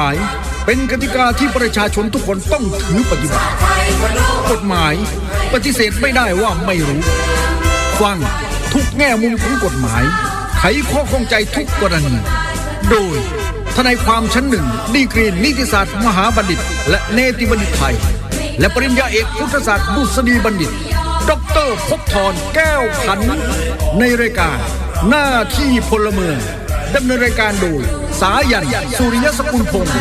ายเป็นกติกาที่ประชาชนทุกคนต้องถือปฏิบัติกฎหมายปฏิเสธไม่ได้ว่าไม่รู้ฟังทุกแง่มุมของกฎหมายไขข้อข้องใจทุกกรณีโดยทนายความชั้นหนึ่งดีกรีนิติศาสตร์มหาบัณฑิตและเนติบัณฑิตไทยและปริญญาเอกพุทธศาสตร์ดุษฎีบัณฑิตดร.ภพธรแก้วขันในรายการหน้าที่พลเมืองดำเนินรายการโดยสายันสุริยสกุลพงศ์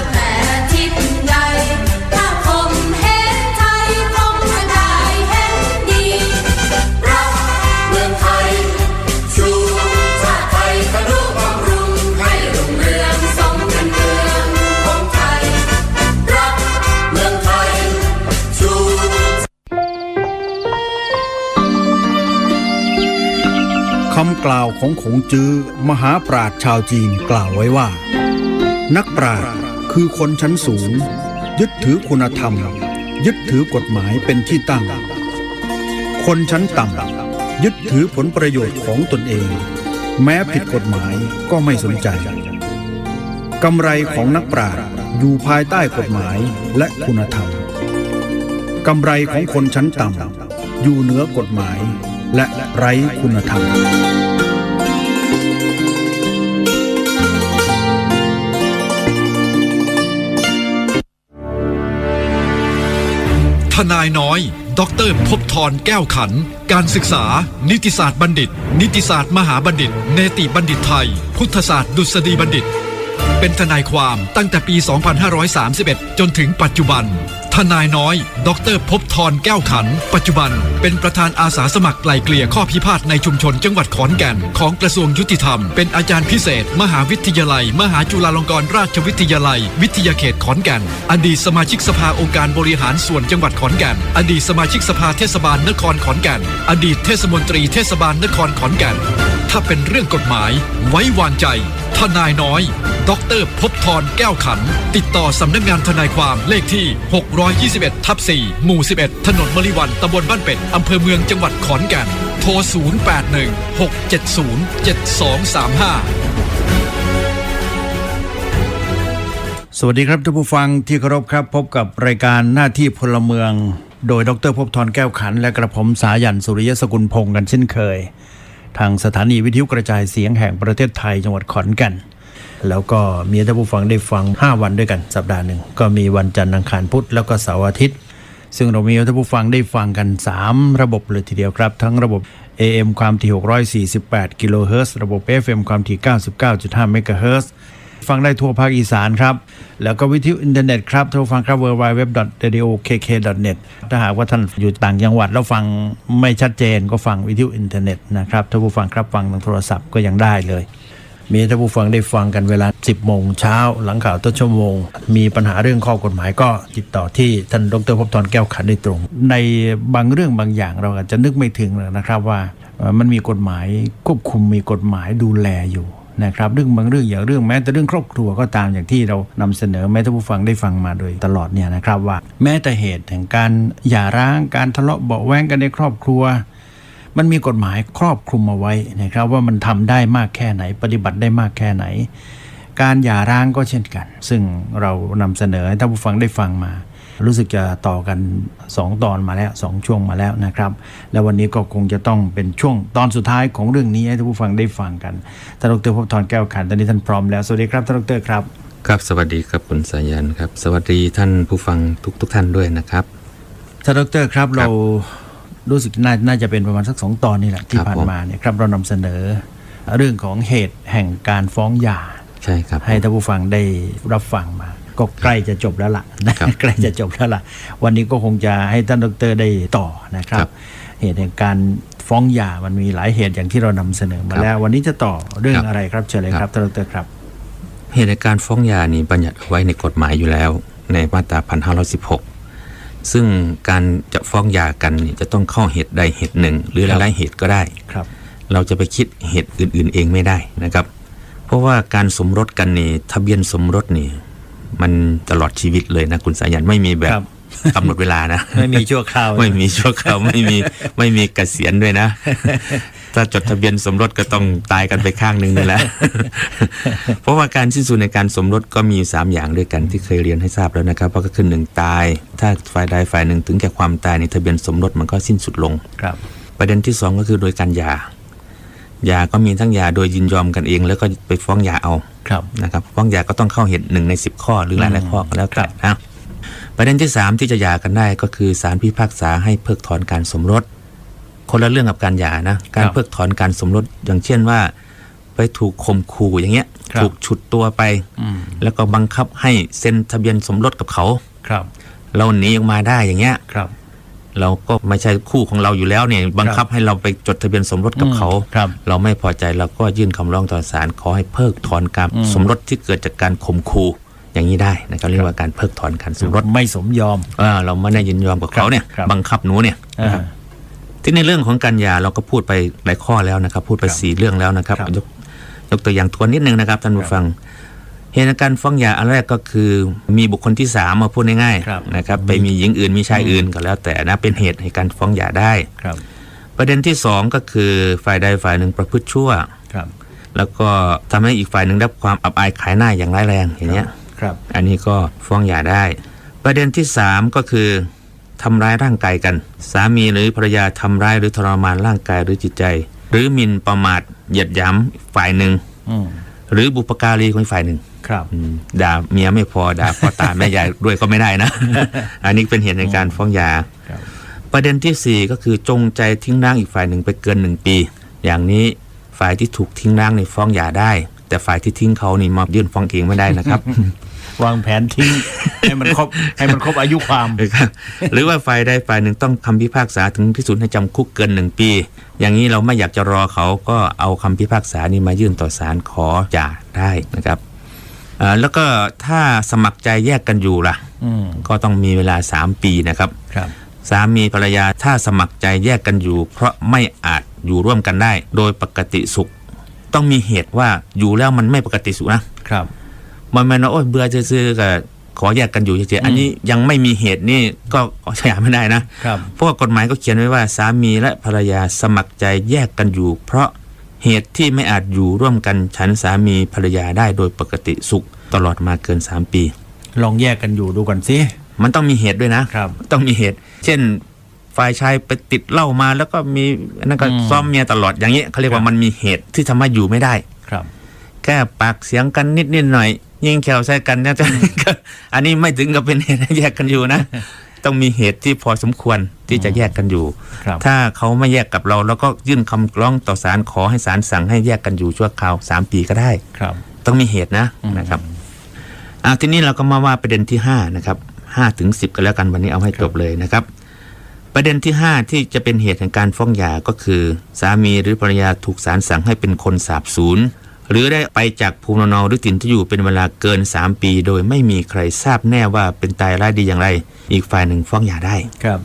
คำกล่าวของขงจื้อมหาปราชญ์ชาวจีนกล่าวไว้ว่านักปราชญ์คือคนชั้นสูงยึดถือคุณธรรมยึดถือกฎหมายเป็นที่ตั้งคนชั้นต่ำยึดถือผลประโยชน์ของตนเองแม้ผิดกฎหมายก็ไม่สนใจกำไรของนักปราชญ์อยู่ภายใต้กฎหมายและคุณธรรมกำไรของคนชั้นต่ำอยู่เหนือกฎหมายและไร้คุณธรรมทนายน้อยดร.ภพธรแก้วขันการศึกษานิติศาสตร์บัณฑิตนิติศาสตร์มหาบัณฑิตเนติบัณฑิตไทยพุทธศาสตร์ดุษฎีบัณฑิตเป็นทนายความตั้งแต่ปี 2531 จนถึงปัจจุบันทนายน้อยดร.ภพธรแก้วขันปัจจุบันเป็นประธานอาสาสมัครไกล่เกลี่ยข้อพิพาทในชุมชนจังหวัดขอนแก่นของกระทรวงยุติธรรมเป็นอาจารย์พิเศษมหาวิทยาลัยมหาจุฬาลงกรณราชวิทยาลัยวิทยาเขตขอนแก่นอดีตสมาชิกสภาองค์การบริหารส่วนจังหวัดขอนแก่นอดีตสมาชิกสภาเทศบาลนครขอนแก่นอดีตเทศมนตรีเทศบาลนครขอนแก่นถ้าเป็นเรื่องกฎหมายไว้วางใจทนายน้อยดร.ภพธรแก้วขันติดต่อสำนักงานทนายความเลขที่621/4หมู่11ถนนมริวันตำบลบ้านเป็ดอำเภอเมืองจังหวัดขอนแก่นโทร0816707235สวัสดีครับท่านผู้ฟังที่เคารพครับพบกับรายการหน้าที่พลเมืองโดยดร.ภพธรแก้วขันและกระผมสายันสุริยสกุลพงศ์กันเช่นเคยทางสถานีวิทยุกระจายเสียงแห่งประเทศไทยจังหวัดขอนแก่นแล้วก็มีท่านผู้ฟังได้ฟัง5วันด้วยกันสัปดาห์หนึ่งก็มีวันจันทร์อังคารพุธแล้วก็เสาร์อาทิตย์ซึ่งเรามีท่านผู้ฟังได้ฟังกัน3ระบบเลยทีเดียวครับทั้งระบบ AM ความถี่648กิโลเฮิรตซ์ระบบ FM ความถี่ 99.5 เมกะเฮิรตซ์ฟังได้ทั่วภาคอีสานครับแล้วก็วิทยุอินเทอร์เน็ตครับท่านผู้ฟังครับ www.radiokk.net ถ้าหากว่าท่านอยู่ต่างจังหวัดแล้วฟังไม่ชัดเจนก็ฟังวิทยุอินเทอร์เน็ตนะครับท่านผู้ฟังครับฟังทางโทรศัพท์ก็ยังได้เลยมีท่านผู้ฟังได้ฟังกันเวลา 10 โมงเช้าหลังข่าวต้นชั่วโมงมีปัญหาเรื่องข้อกฎหมายก็ติดต่อที่ท่านดร.ภพธรแก้วขันโดยตรงในบางเรื่องบางอย่างเราอาจจะนึกไม่ถึงนะครับว่ามันมีกฎหมายควบคุมมีกฎหมายดูแลอยู่นะครับเรื่องบางเรื่องอย่างเรื่องแม้แต่เรื่องครอบครัวก็ตามอย่างที่เรานำเสนอแม้ท่านผู้ฟังได้ฟังมาโดยตลอดเนี่ยนะครับว่าแม้แต่เหตุแห่งการหย่าร้างการทะเลาะเบาะแว้งกันในครอบครัวมันมีกฎหมายครอบคลุมเอาไว้นะครับว่ามันทำได้มากแค่ไหนปฏิบัติได้มากแค่ไหนการหย่าร้างก็เช่นกันซึ่งเรานำเสนอให้ท่านผู้ฟังได้ฟังมารู้สึกจะต่อกัน2ตอนมาแล้ว2ช่วงมาแล้วนะครับแล้ววันนี้ก็คงจะต้องเป็นช่วงตอนสุดท้ายของเรื่องนี้ให้ท่านผู้ฟังได้ฟังกันท่านดร.ภพธรแก้วขันตอนนี้ท่านพร้อมแล้วสวัสดีครับท่านดร.ครับครับสวัสดีครับคุณสายันครับสวัสดีท่านผู้ฟังทุกท่านด้วยนะครับท่านดร.ครับเรารู้สึกน่าจะเป็นประมาณสัก2ตอนนี่แหละที่ผ่านมาเนี่ยครับเรานำเสนอเรื่องของเหตุแห่งการฟ้องหย่าใช่ครับให้ท่านผู้ฟังได้รับฟังมาก็ใกล้จะจบแล้วล่ะใกล้จะจบแล้วล่ะวันนี้ก็คงจะให้ท่านดร.ได้ต่อนะครับเหตุแห่งการฟ้องหย่ามันมีหลายเหตุอย่างที่เรานำเสนอมาแล้ววันนี้จะต่อเรื่องอะไรครับเชิญเลยครับท่านดร.ครับเหตุแห่งการฟ้องหย่านี่บัญญัติไว้ในกฎหมายอยู่แล้วในมาตรา1516ซึ่งการจะฟ้องหย่ากันนี่จะต้องเข้าเหตุใดเหตุหนึ่งหรือหลายเหตุก็ได้เราจะไปคิดเหตุอื่นๆเองไม่ได้นะครับเพราะว่าการสมรสกันนี่ทะเบียนสมรสนี่มันตลอดชีวิตเลยนะคุณสายันไม่มีแบบกำหนดเวลานะไม่มีชั่วคราวไม่มีชั่วคราวไม่มีเกษียณด้วยนะ ถ้าจดทะเบียนสมรสก็ต้องตายกันไปข้างหนึ่งนี่แหละ เพราะว่าการสิ้นสุดในการสมรสก็มี3อย่างด้วยกันที่เคยเรียนให้ทราบแล้วนะครับก็คือ1ตายถ้าฝ่ายใดฝ่ายหนึ่งถึงแก่ความตายในทะเบียนสมรสมันก็สิ้นสุดลง ครับ ประเด็นที่2ก็คือโดยการหย่าก็มีทั้งหย่าโดยยินยอมกันเองแล้วก็ไปฟ้องหย่าเอา ครับ นะครับฟ้องหย่าก็ต้องเข้าเหตุ1ใน10ข้อหรือหลายๆข้อก็แล้วแต่นะประเด็นที่3ที่จะหย่ากันได้ก็คือศาลพิพากษาให้เพิกถอนการสมรสคนละเรื่องกับการหย่านะการเพิกถอนการสมรสอย่างเช่นว่าไปถูกข่มขู่อย่างเงี้ยถูกฉุดตัวไปแล้วก็บังคับให้เซ็นทะเบียนสมรสกับเขา ครับ เราหนีออกมาได้อย่างเงี้ย ครับ เราก็ไม่ใช่คู่ของเราอยู่แล้วเนี่ยบังคับให้เราไปจดทะเบียนสมรสกับเขา ครับ เราไม่พอใจเราก็ยื่นคำร้องต่อศาลขอให้เพิกถอนการสมรสที่เกิดจากการข่มขู่อย่างนี้ได้นะครับเรียกว่าการเพิกถอนการสมรส ไม่สมยอม เราไม่ได้ยินยอมกับเขาเนี่ย ครับ บังคับหนูเนี่ยนะครับที่ในเรื่องของการหย่าเราก็พูดไปหลายข้อแล้วนะครับพูดไป4เรื่องแล้วนะครับยกตัวอย่างทวนนิดนึงนะครับท่านผู้ฟังเหตุการฟ้องหย่าอันแรกก็คือมีบุคคลที่3มาพูดง่ายๆนะครับไปมีหญิงอื่นมีชายอื่นก็แล้วแต่นะเป็นเหตุให้การฟ้องหย่าได้ ครับ ประเด็นที่2ก็คือฝ่ายใดฝ่ายหนึ่งประพฤติชั่ว ครับ แล้วก็ทำให้อีกฝ่ายหนึ่งได้รับความอับอายขายหน้าอย่างร้ายแรงอย่างเงี้ย ครับ อันนี้ก็ฟ้องหย่าได้ ประเด็นที่3ก็คือทำร้ายร่างกายกันสามีหรือภรรยาทำร้ายหรือทรมานร่างกายหรือจิตใจ หรือหมิ่นประมาทเหยียดหยามฝ่ายหนึ่งหรือบุปการีของฝ่ายหนึ่ง ครับ ด่าเมียไม่พอด่าพ่อตาแม่ยายด้วยก็ไม่ได้นะ อันนี้เป็นเหตุในการฟ้องหย่า ครับ ประเด็นที่4ก็คือจงใจทิ้งร้างอีกฝ่ายหนึ่งไปเกิน1 ปีอย่างนี้ฝ่ายที่ถูกทิ้งร้างในฟ้องหย่าได้ แต่ฝ่ายที่ทิ้งเขานี่มายื่นฟ้องเองไม่ได้นะครับ วางแผนทิ้ง ให้มันครบอายุความ หรือว่าฝ่ายใดฝ่ายหนึ่งต้องคำพิพากษาถึงที่สุดให้จำคุกเกิน1 ปีอย่างนี้เราไม่อยากจะรอเขาก็เอาคำพิพากษานี้มายื่นต่อศาลขอหย่าได้นะครับแล้วก็ถ้าสมัครใจแยกกันอยู่ล่ะก็ต้องมีเวลา3 ปีนะครับ ครับ สามีภรรยาถ้าสมัครใจแยกกันอยู่ เพราะไม่อาจอยู่ร่วมกันได้โดยปกติสุขต้องมีเหตุว่าอยู่แล้วมันไม่ปกติสุขนะครับมันไม่นะโอ้ยเบื่อซื่อๆกับขอแยกกันอยู่เฉยๆอันนี้ยังไม่มีเหตุนี่ก็ขอหย่าไม่ได้นะครับเพราะว่ากฎหมายก็เขียนไว้ว่าสามีและภรรยาสมัครใจแยกกันอยู่ เพราะเหตุที่ไม่อาจอยู่ร่วมกันฉันสามีภรรยาได้โดยปกติสุขตลอดมาเกิน3 ปี ลองแยกกันอยู่ดูก่อนสิ มันต้องมีเหตุด้วยนะครับ ต้องมีเหตุ เช่นฝ่ายชายไปติดเหล้ามาแล้วก็มีนั่นก็ซ้อมเมียตลอดอย่างนี้เขาเรียกว่ามันมีเหตุที่ทำให้อยู่ไม่ได้ ครับ แค่ปากเสียงกันนิดหน่อยยิงแขวใส่กันเนี่ย อันนี้ไม่ถึงกับเป็นเหตุให้แยกกันอยู่นะ ต้องมีเหตุที่พอสมควรที่จะแยกกันอยู่ ครับ ถ้าเขาไม่แยกกับเราแล้วก็ยื่นคำร้องต่อศาลขอให้ศาลสั่งให้แยกกันอยู่ชั่วคราว3 ปีก็ได้ ครับ ต้องมีเหตุนะครับทีนี้เราก็มาว่าประเด็นที่5นะครับ5 ถึง 10กันแล้วกันวันนี้เอาให้จบเลยนะครับประเด็นที่5ที่จะเป็นเหตุแห่งการฟ้องหย่าก็คือสามีหรือภรรยาถูกศาลสั่งให้เป็นคนสาบสูญหรือได้ไปจากภูมิลำเนาหรือถิ่นที่อยู่เป็นเวลาเกิน3 ปีโดยไม่มีใครทราบแน่ว่าเป็นตายร้ายดีอย่างไรอีกฝ่ายหนึ่งฟ้องหย่าได้ ครับ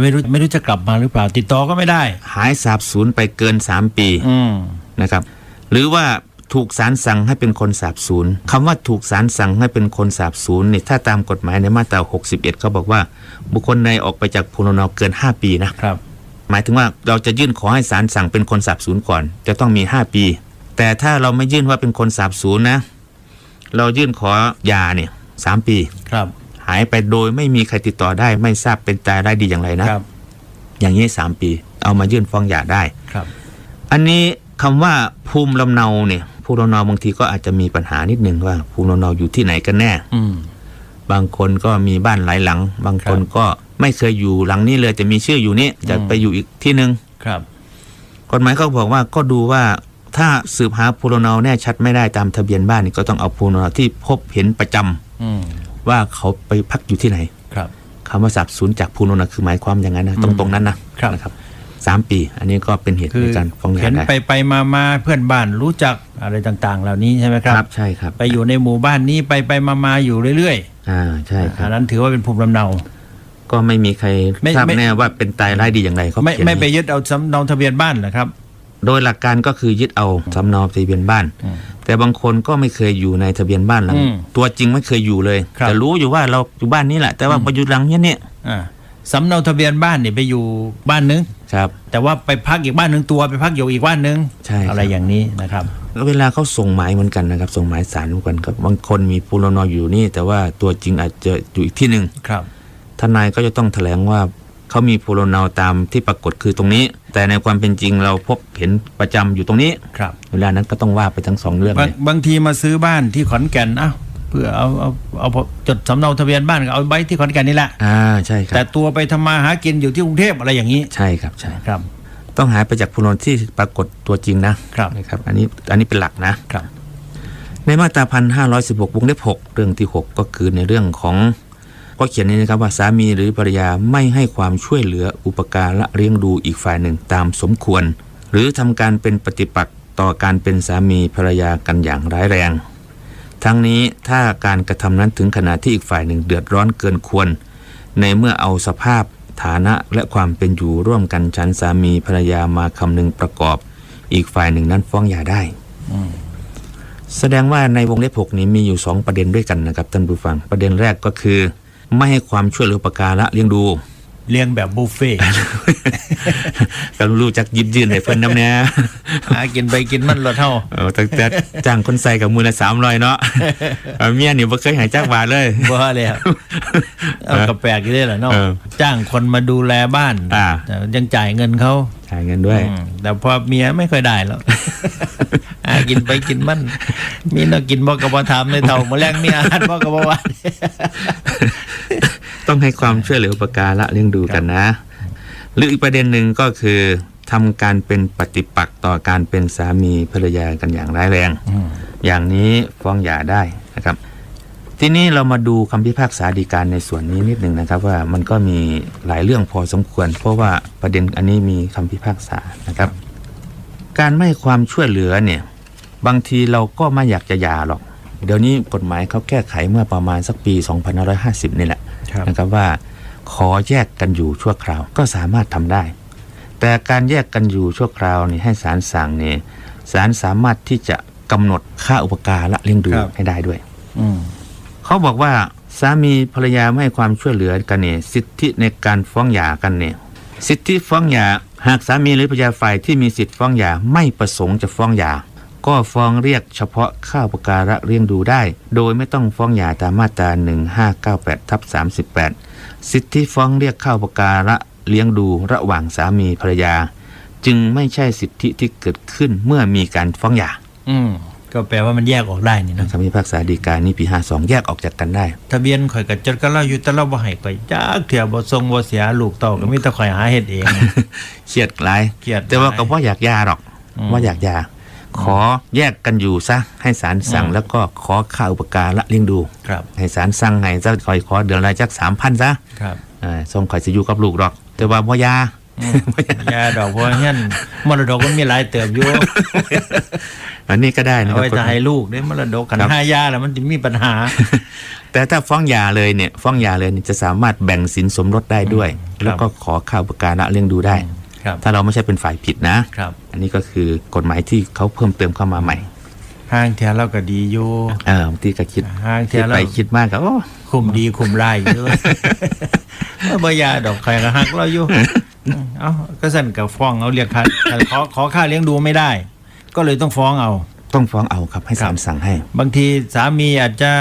ไม่รู้จะกลับมาหรือเปล่าติดต่อก็ไม่ได้ หายสาบสูญไปเกิน3 ปีนะครับหรือว่าถูกศาลสั่งให้เป็นคนสาบสูญคำว่าถูกศาลสั่งให้เป็นคนสาบสูญนี่ถ้าตามกฎหมายในมาตรา61เขาบอกว่าบุคคลใดออกไปจากภูมิลำเนาเกิน5 ปีนะครับ หมายถึงว่าเราจะยื่นขอให้ศาลสั่งเป็นคนสาบสูญก่อนจะต้องมี5 ปีแต่ถ้าเราไม่ยื่นว่าเป็นคนสาบสูญนะเรายื่นขอหย่าเนี่ย3 ปี ครับ หายไปโดยไม่มีใครติดต่อได้ไม่ทราบเป็นตายได้ดีอย่างไรนะครับ อย่างนี้3 ปีเอามายื่นฟ้องหย่าได้ ครับ อันนี้คำว่าภูมิลำเนาเนี่ยภูมิลำเนาบางทีก็อาจจะมีปัญหานิดนึงว่าภูมิลำเนาอยู่ที่ไหนกันแน่บางคนก็มีบ้านหลายหลังบางคนก็ไม่เคยอยู่หลังนี้เลยแต่มีชื่ออยู่นี่จะไปอยู่อีกที่นึง ครับ กฎหมายเขาบอกว่าก็ดูว่าถ้าสืบหาภูมิลำเนาแน่ชัดไม่ได้ตามทะเบียนบ้านนี่ก็ต้องเอาภูมิลำเนาที่พบเห็นประจำว่าเขาไปพักอยู่ที่ไหน ครับ คำว่าสาบสูญจากภูมิลำเนาคือหมายความอย่างนั้นนะตรงนั้นนะครับ3 ปีอันนี้ก็เป็นเหตุในการฟ้องหย่าได้ เห็นไปมาเพื่อนบ้านรู้จักอะไรต่างๆ เหล่านี้ใช่ไหมครับ ครับใช่ครับไปอยู่ในหมู่บ้านนี้ไปมาอยู่เรื่อย ใช่ค ๆ รับ อันนั้นถือว่าเป็นภูมิลำเนา ก็ไม่มีใครทราบแน่ว่าเป็นตายร้ายดีอย่างไรเขา ไม่ไปยึดเอาสำเนาทะเบียนบ้านเหรอครับ โดยหลักการก็คือยึดเอาสำเนาทะเบียนบ้านแต่บางคนก็ไม่เคยอยู่ในทะเบียนบ้านหลังตัวจริงไม่เคยอยู่เลยแต่รู้อยู่ว่าเราอยู่บ้านนี้แหละแต่ว่าไปอยู่หลังเนี้ยสำเนาทะเบียนบ้านนี่ไปอยู่บ้านนึง ครับ แต่ว่าไปพักอีกบ้านหนึ่งตัวไปพักอยู่อีกบ้านหนึ่ง ใช่ครับ อะไรอย่างนี้นะครับ แล้วเวลาเขาส่งหมายเหมือนกันนะครับส่งหมายสารเหมือนกันครับบางคนมีภูรนอยู่นี่แต่ว่าตัวจริงอาจจะอยู่อีกที่หนึ่ง ครับ ทนายก็จะต้องแถลงว่าเขามีภูรนตามที่ปรากฏคือตรงนี้ แต่ในความเป็นจริงเราพบเห็นประจำอยู่ตรงนี้ ครับ เวลานั้นก็ต้องว่าไปทั้งสองเรื่องเลย บางทีมาซื้อบ้านที่ขอนแก่นเพื่อเอาจดสำเนาทะเบียนบ้านก็เอาไว้ที่ขอนแก่นนี่แหละ ใช่ครั แต่ บ ตัวไปทำมาหากินอยู่ที่กรุงเทพอะไรอย่างนี้ ใช่ครับใช่ ครับ ต้องหาไปจากภูรนที่ปรากฏตัวจริงนะครับ นะครับอันนี้เป็นหลักนะ ครับ ในมาตรา1516 วงเล็บ 6 เรื่องที่ 6 ก็คือในเรื่องของก็เขียนนี้นะครับว่าสามีหรือภรรยาไม่ให้ความช่วยเหลืออุปการะเลี้ยงดูอีกฝ่ายหนึ่งตามสมควร หรือทำการเป็นปฏิปักษ์ต่อการเป็นสามีภรรยากันอย่างร้ายแรง ทั้งนี้ถ้าการกระทำนั้นถึงขนาดที่อีกฝ่ายหนึ่งเดือดร้อนเกินควร ในเมื่อเอาสภาพฐานะและความเป็นอยู่ร่วมกันฉันสามีภรรยามาคำนึงประกอบ อีกฝ่ายหนึ่งนั้นฟ้องหย่าได้ แสดงว่าในวงเล็บ 6 นี้มีอยู่ 2 ประเด็นด้วยกันนะครับท่านผู้ฟังประเด็นแรกก็คือ ไม่ให้ความช่วยเหลืออุปการะเลี้ยงดู เลี้ยงแบบบุฟเฟ่ต์ ก็รู้จักยิบยืนให้เพิ่นน้ำเนี้ย หากินไปกินมันละเท่า ตั้งแต่จ้างคนใส่กับมือละ300เนาะเมียนี่บ่เคยหายจักบาทเลย บ่เลยครับเอากระแปลกอยู่ได้แหละเนาะ เออ จ้างคนมาดูแลบ้าน แต่ยังจ่ายเงินเขา จ่ายเงินด้วย แต่พอเมียไม่ค่อยได้หรอก หากินไปกินมันมีน่ากินบ่กับบ่ทำในเท่ามาแรงมีอาหารบ่กับบ่ว่า ต้องให้ความช่วยเหลืออุปการะเลี้ยงดูกันนะ หรืออีกประเด็นหนึ่งก็คือทำการเป็นปฏิปักษ์ต่อการเป็นสามีภรรยากันอย่างร้ายแรง อย่างนี้ฟ้องหย่าได้นะครับ ทีนี้เรามาดูคำพิพากษาฎีกาในส่วนนี้นิดหนึ่งนะครับว่ามันก็มีหลายเรื่องพอสมควร เพราะว่าประเด็นอันนี้มีคำพิพากษานะครับ การไม่ให้ความช่วยเหลือเนี่ยบางทีเราก็ไม่อยากจะหย่าหรอก เดี๋ยวนี้กฎหมายเขาแก้ไขเมื่อประมาณสักปี 2550 นี่แหละ ครับ นะครับว่าขอแยกกันอยู่ชั่วคราวก็สามารถทำได้ แต่การแยกกันอยู่ชั่วคราวนี่ให้ศาลสั่งเนี่ยศาลสามารถที่จะกำหนดค่าอุปการะเลี้ยงดู ครับ ให้ได้ด้วย อืม เขาบอกว่าสามีภรรยาไม่ให้ความช่วยเหลือกันเนี่ยสิทธิในการฟ้องหย่ากันเนี่ยสิทธิฟ้องหย่าหากสามีหรือภรรยาฝ่ายที่มีสิทธิฟ้องหย่าไม่ประสงค์จะฟ้องหย่าก็ฟ้องเรียกเฉพาะค่าอุปการะเลี้ยงดูได้ โดยไม่ต้องฟ้องหย่าตามมาตรา 1598/38 สิทธิฟ้องเรียกค่าอุปการะเลี้ยงดูระหว่างสามีภรรยา จึงไม่ใช่สิทธิที่เกิดขึ้นเมื่อมีการฟ้องหย่า ก็แปลว่ามันแยกออกได้นี่นะ คำพิพากษาฎีกานี่ปี 52 แยกออกจากกันได้ ทะเบียนข่อยก็จดกับเราอยู่แต่เราบ่ให้ข่อยจักเที่ยบ่ส่งบ่เสียลูกเต้าก็มีแต่ข่อยหาเฮ็ดเอง เครียดหลาย เครียด แต่ว่าก็ว่าอยากหยาหรอก อืม ว่าอยากหยาขอแยกกันอยู่ซะให้ศาลสั่งแล้วก็ขอค่าอุปการะเลี้ยงดู ครับ ให้ศาลสั่งให้ซะคอยขอเดือนละจัก 3,000 ซะ ครับ ส่งข่อยสิอยู่กับลูกหรอก แต่ว่าบ่หยา ยาดอกเพราะงั้นมรดกมันมีหลายเติบอยู่ อันนี้ก็ได้นะ เอา ค ไว้ รับ จะให้ลูกได้มรดกกัน ครับ 5ยาแล้วมันจะมีปัญหา แต่ถ้าฟ้องหย่าเลยเนี่ยฟ้องหย่าเลยเนี่ยจะสามารถแบ่งสินสมรสได้ด้วย แล้วก็ขอค่าอุปการะเลี้ยงดูได้ ครับ ถ้าเราไม่ใช่เป็นฝ่ายผิดนะ ครับ อันนี้ก็คือกฎหมายที่เขาเพิ่มเติมเข้ามาใหม่ ห้างเทียเราก็ดีอยู่ บางทีก็คิด ห้างเที คิ ย ด เรา ไปคิดมากก็โอ้ คุมดีคุมร้ายอยู่ ว่าบ่ยาดอกใครก็ฮักเราอยู่ เอ้าก็สั่นกับฟ้องเอาเรียกค่าขอค่าเลี้ยงดูไม่ได้ ก็เลยต้องฟ้องเอา ต้องฟ้องเอาครับให้ศาลสั่งให้ บางทีสามีอาจจะ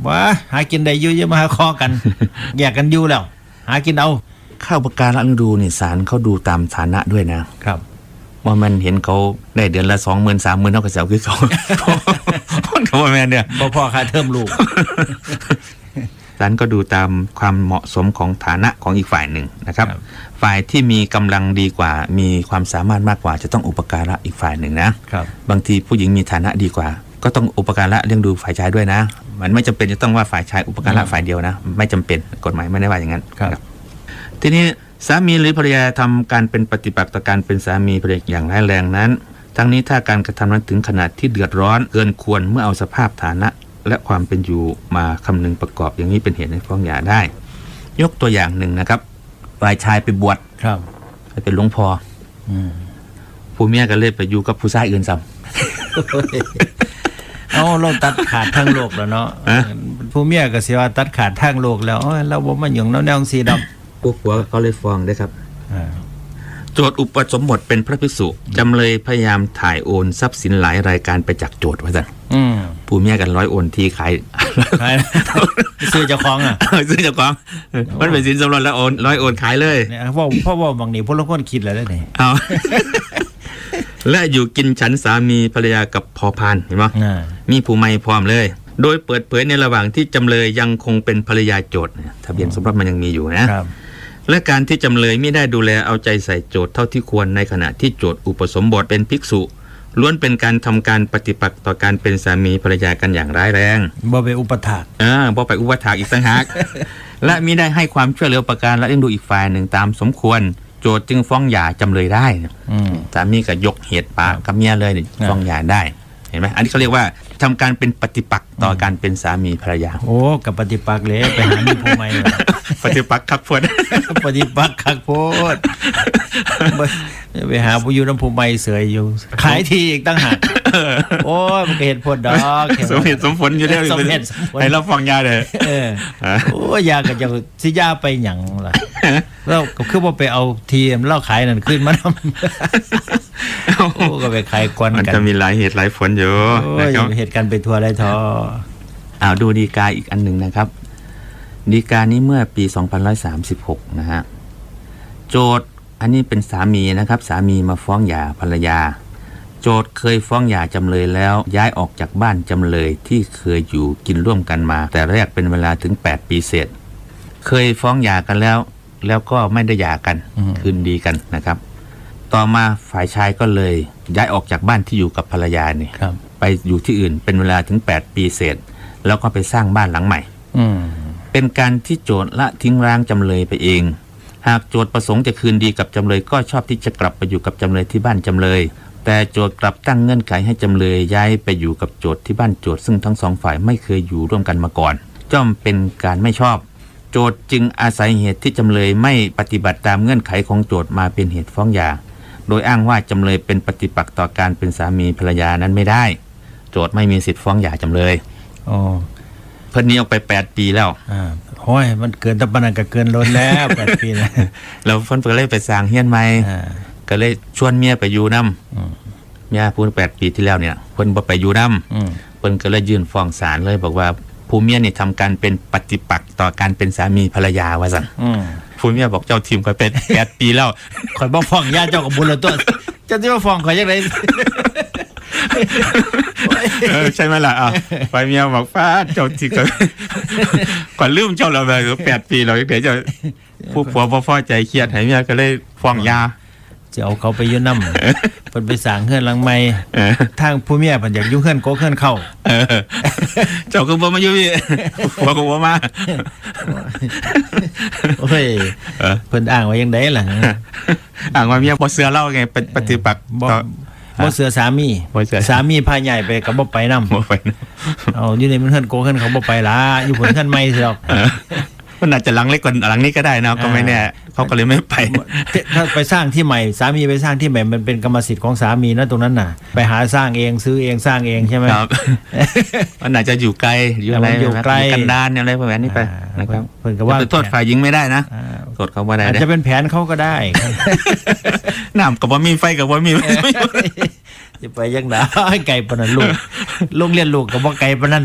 ว่าหากินได้อยู่จะมาหาคอ กัน แยกกันอยู่แล้ว หากินเอา ค่าอุปการะเลี้ยงดูนี่ศาลเขาดูตามฐานะด้วยนะครับ ว่ามันเห็นเขาได้เดือนละ 20,000 30,000เท่ากับเสียคือเขา เขาว่าแม่นเนี่ย พ่อค่าเทอมลูก ศาลก็ดูตามความเหมาะสมของฐานะของอีกฝ่ายหนึ่งนะครับ ครับ ฝ่ายที่มีกำลังดีกว่ามีความสามารถมากกว่าจะต้องอุปการะอีกฝ่ายหนึ่งนะครับ บางทีผู้หญิงมีฐานะดีกว่า ก็ต้องอุปการะเลี้ยงดูฝ่ายชายด้วยนะ มันไม่จำเป็นจะต้องว่าฝ่ายชายอุปการะฝ่ายเดียวนะไม่จำเป็นกฎหมายไม่ได้ว่าอย่างนั้น ครับ ทีนี้สามีหรือภรรยาทำการเป็นปฏิปักษ์ต่อการเป็นสามีภรรยาอย่างร้ายแรงนั้น ทั้งนี้ถ้าการกระทำนั้นถึงขนาดที่เดือดร้อนเกินควรเมื่อเอาสภาพฐานะและความเป็นอยู่มาคำนึงประกอบอย่างนี้เป็นเหตุให้ฟ้องหย่าได้ ยกตัวอย่างหนึ่งนะครับฝ่ายชายไปบวช ครับ ไปเป็นหลวงพ่อ อืม ผู้เมียก็เลยไปอยู่กับผู้ชายอื่นซ้ เอาเราตัดขาดทางโลกแล้วเนาะ ฮะ ผู้เมียก็สิว่าตัดขาดทางโลกแล้วโอ้ยเราบ่มาหยุ่งแนวๆสีดำ ำผู้ผัวเขาเลยฟ้องได้ครับ โจทย์อุปสมบทเป็นพระภิกษุจำเลยพยายามถ่ายโอนทรัพย์สินหลายรายการไปจากโจทย์ว่าซั่นผู้เมียกัน100โอนที่ขาย ซื้อเจ้าของอ่ะ ซื้อเจ้าของมันเป็นสินสมรสแล้วโอน100โอนขายเลย เนี่ยเพราะว่าบางนี้พวกเราคนคิดแล้วนี่ เอา และอยู่กินฉันสามีภรรยากับพอพานเห็นไหมมีผู้ไม่พร้อมเลย โดยเปิดเผยในระหว่างที่จำเลยยังคงเป็นภรรยาโจทย์ทะเบียนสมรสมันยังมีอยู่นะครับและการที่จำเลยไม่ได้ดูแลเอาใจใส่โจทย์เท่าที่ควรในขณะที่โจทย์อุปสมบทเป็นภิกษุล้วนเป็นการทำการปฏิปักษ์ต่อการเป็นสามีภรรยากันอย่างร้ายแรงบ่ไปอุปถากบ่ไปอุปถากอีกต่างหาก และมิได้ให้ความช่วยเหลือประการและเลี้ยงดูอีกฝ่ายหนึ่งตามสมควรโจทย์จึงฟ้องหย่าจำเลยได้สามีก็ยกเหตุปากกับเมียเลยฟ้องหย่าได้เห็นไหมอันนี้เขาเรียกว่าทำการเป็นปฏิปักษ์ต่อการเป็นสามีภรรยาโอ้กับปฏิปักษ์เลยไปหามีผู้ใหม่ ปฏิปักษ์คักโพด ปฏิปักษ์คักโพดไปหาผู้อยู่น้ำผู้ใหม่เสยอยู่ขายทีอีกตั้งหากโอ้ยมันก็เห็นผลดอกสมเหตุสมผลอยู่แล้วให้เราฟ้องหย่าเลยโอ้ยาก็จะสิยาไปหยังล่ะแล้วก็คือว่าไปเอาทีมเล่าขายนั่นขึ้นมาทำโอ้ก็ไปขายกวนกันมันจะมีหลายเหตุหลายผลอยู่นะครับเหตุการณ์ไปทัวร์ไรท้อดูฎีกาอีกอันหนึ่งนะครับฎีกานี้เมื่อปี2136นะฮะโจทย์อันนี้เป็นสามีนะครับสามีมาฟ้องหย่าภรรยาโจทย์เคยฟ้องหย่าจำเลยแล้วย้ายออกจากบ้านจำเลยที่เคยอยู่กินร่วมกันมาแต่แรกเป็นเวลาถึง8ปีเศษเคยฟ้องหย่ากันแล้วก็ไม่ได้หย่ากันคืนดีกันนะครับต่อมาฝ่ายชายก็เลยย้ายออกจากบ้านที่อยู่กับภรรยานี่ไปอยู่ที่อื่นเป็นเวลาถึง8ปีเศษแล้วก็ไปสร้างบ้านหลังใหม่เป็นการที่โจทย์ละทิ้งร้างจำเลยไปเองหากโจทย์ประสงค์จะคืนดีกับจำเลยก็ชอบที่จะกลับไปอยู่กับจำเลยที่บ้านจำเลยแต่โจทย์กลับตั้งเงื่อนไขให้จำเลยย้ายไปอยู่กับโจทย์ที่บ้านโจทย์ซึ่งทั้งสองฝ่ายไม่เคยอยู่ร่วมกันมาก่อนย่อมเป็นการไม่ชอบโจทย์จึงอาศัยเหตุที่จำเลยไม่ปฏิบัติตามเงื่อนไขของโจทย์มาเป็นเหตุฟ้องหย่าโดยอ้างว่าจำเลยเป็นปฏิปักษ์ต่อการเป็นสามีภรรยานั้นไม่ได้โจทย์ไม่มีสิทธิ์ฟ้องหย่าจำเลยเพิ่นนี้ออกไป8ปีแล้วโอ้ยมันเกินตะปนันก็เกินล้นแล้ว8ปีแล้วเพิ่นก็เลยไปสร้างเฮียนใหม่ก็เลยชวนเมียไปอยู่นำเมียพูด8ปีที่แล้วเนี่ยเพิ่นบ่ไปอยู่นำเพิ่นก็เลยยื่นฟ้องศาลเลยบอกว่าผู้เมียนี่ทำการเป็นปฏิปักษ์ต่อการเป็นสามีภรรยาว่าซั่นผู้เมียบอกเจ้าทีมข่อยเป็น8ปีแล้วข่อยบ่ฟ้องญาติเจ้ากับบุญแล้วตัวเจ้าสิมาฟ้องข่อยจังได๋ใช่ไหมล่ะไปเมียบอกฟ้าเจ้าที่ก่อนลืมเจ้าเราไป8ปีเราเดี๋ยวจะผู้ผัวพอใจเครียดให้เมียก็เลยฟ้องหย่าจะเอาเขาไปอยู่นำเพิ่นไปสร้างเฮือนหลังใหม่ทางผู้เมียเพิ่นอยากอยู่เฮือนโกเฮือนเข้าเจ้าก็บ่มาอยู่พี่ผัวก็บ่มาโอ้ยเพิ่นอ้างว่าจังได๋ล่ะอ้างว่าเมียบ่เชื่อเราไงเป็นปฏิปักษ์บ่เสือสามีพาใหญ่ไปก็บ่ไปนำบ่ไปเอาอยู่ในเฮือนโกเฮือนเขาบ่ไปล่ะอยู่เพิ่นเฮือนใหม่ซิดอกมันอาจจะหลังเล็กกว่าหลังนี้ก็ได้นะก็ไม่แน่เขาก็เลยไม่ไปถ้าไปสร้างที่ใหม่สามีไปสร้างที่ใหม่มันเป็นกรรมสิทธิ์ของสามีนะตรงนั้นน่ะไปหาสร้างเองซื้อเองสร้างเองใช่ไหมครับมันอาจจะอยู่ไกลอยู่อะไรอยู่ไกลกันดานอะไรประมาณนี้ไปนะครับเพิ่นก็ว่าโทษฝ่ายหญิงไม่ได้นะโทษเขาว่าได้อาจจะเป็นแผนเขาก็ได้น้ำกับว่ามีไฟกับว่ามีจะไปยังไงไก่ปนันลูกเรียนลูกกับว่าไก่ปนัน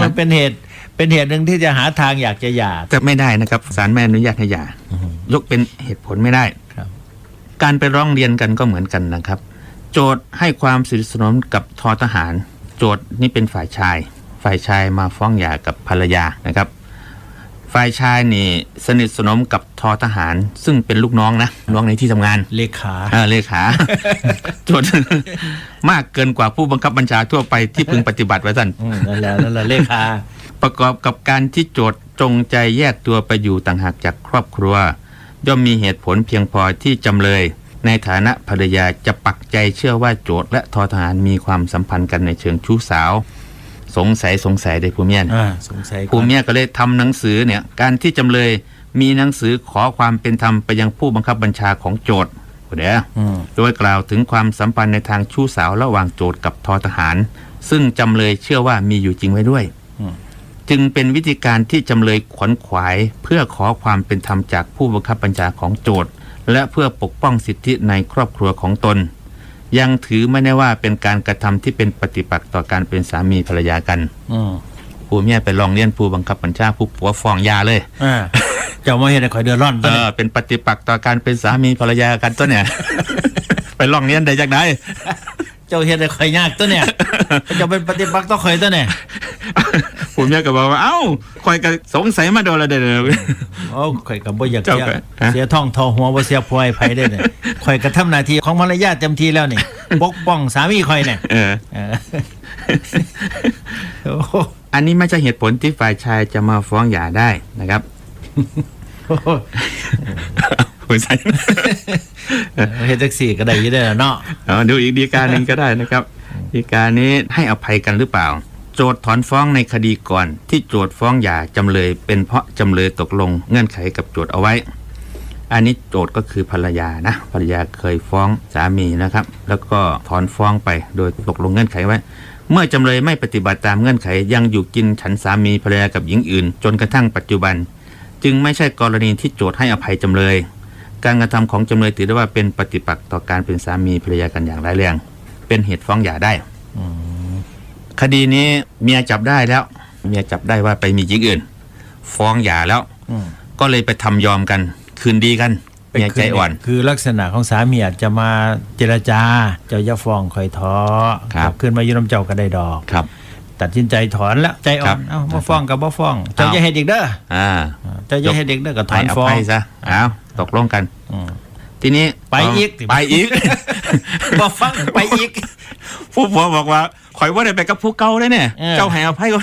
มันเป็นเหตุหนึ่งที่จะหาทางอยากจะหย่าแต่ไม่ได้นะครับศาลไม่อนุญาตให้หย่ายกเป็นเหตุผลไม่ได้การไปร้องเรียนกันก็เหมือนกันนะครับโจทย์ให้ความสนิทสนมกับททหารโจทย์นี่เป็นฝ่ายชายมาฟ้องหย่ากับภรรยานะครับฝ่ายชายนี่สนิทสนมกับททหารซึ่งเป็นลูกน้องนะน้องในที่ทำงานเลขา โจทย์มากเกินกว่าผู้บังคับบัญชาทั่วไปที่พึงปฏิบัติไว้สั่นนั่นแหละเลขาประกอบกับการที่โจทย์จงใจแยกตัวไปอยู่ต่างหากจากครอบครัวย่อมมีเหตุผลเพียงพอที่จำเลยในฐานะภรรยาจะปักใจเชื่อว่าโจทย์และททหารมีความสัมพันธ์กันในเชิงชู้สาวสงสัยได้ผู้เมียผู้เมียก็เลยทำหนังสือเนี่ยการที่จำเลยมีหนังสือขอความเป็นธรรมไปยังผู้บังคับบัญชาของโจทย์โดยกล่าวถึงความสัมพันธ์ในทางชู้สาวระหว่างโจทย์กับททหารซึ่งจำเลยเชื่อว่ามีอยู่จริงไว้ด้วย จึงเป็นวิธีการที่จำเลยขวนขวายเพื่อขอความเป็นธรรมจากผู้บังคับบัญชาของโจทก์และเพื่อปกป้องสิทธิในครอบครัวของตนยังถือไม่ได้ว่าเป็นการกระทำที่เป็นปฏิปักษ์ต่อการเป็นสามีภรรยากันผู้เมียไปลองเรียนผู้บังคับบัญชาผู้ผัวฟ้องหย่าเลยเจ้ามาเห็นให้ข่อยเดือดร้อนตัวนี้เป็นปฏิปักษ์ต่อการเป็นสามีภรรยากันตัวเนี่ย ไปลองเรียนได้จากไหนเจ้าเห็นให้ข่อยยากตัวเนี่ยเจ้าเป็นปฏิปักษ์ต่อข่อยตัวเนี่ยผู้เมียก็บอกว่าเอ้าข่อยก็สงสัยมาโดนแล้วเด้อข่อยก็บ่อยากเสียท้องทอหัวบ่เสียผัวให้ไผได้เนี่ยข่อยก็ทำหน้าที่ของภรรยาเต็มที่แล้วนี่ปกป้องสามีข่อยเนี่ยอันนี้ไม่ใช่เหตุผลที่ฝ่ายชายจะมาฟ้องหย่าได้นะครับผู้ชายเฮ็ดจังซี่ก็ได้อยู่ได้เนาะดูอีกดีกาหนึ่งก็ได้นะครับดีกานี้ให้อภัยกันหรือเปล่าโจทก์ถอนฟ้องในคดีก่อนที่โจทก์ฟ้องหย่าจำเลยเป็นเพราะจำเลยตกลงเงื่อนไขกับโจทก์เอาไว้อันนี้โจทก์ก็คือภรรยานะภรรยาเคยฟ้องสามีนะครับแล้วก็ถอนฟ้องไปโดยตกลงเงื่อนไขไว้เมื่อจำเลยไม่ปฏิบัติตามเงื่อนไขยังอยู่กินฉันสามีภรรยากับหญิงอื่นจนกระทั่งปัจจุบันจึงไม่ใช่กรณีที่โจทก์ให้อภัยจำเลยการกระทำของจำเลยถือได้ว่าเป็นปฏิปักษ์ต่อการเป็นสามีภรรยากันอย่างร้ายแรงเป็นเหตุฟ้องหย่าได้คดีนี้เมียจับได้แล้วเมียจับได้ว่าไปมีหญิงอื่นฟ้องหย่าแล้วก็เลยไปทำยอมกันคืนดีกันเมียใจอ่อนคือลักษณะของสามีอาจจะมาเจรจาเจ้าอย่าฟ้องข่อยท้อกลับคืนมาอยู่น้ำเจ้าก็ได้ดอกครับตัดสินใจถอนแล้วใจอ่อนเอ้าบ่ฟ้องกับบ่ฟ้องเจ้าอย่าเฮ็ดอีกเด้อเจ้าอย่าเฮ็ดอีกเด้อก็ถอนฟ้องซะอ้าวตกลงกันทีนี้ไปอีกบ่ฟังไปอีกผู้ผัวบอกว่าข่อยบ่ได้ไปกับผู้เก่าเลยเนี่ยเจ้าให้อภัยก็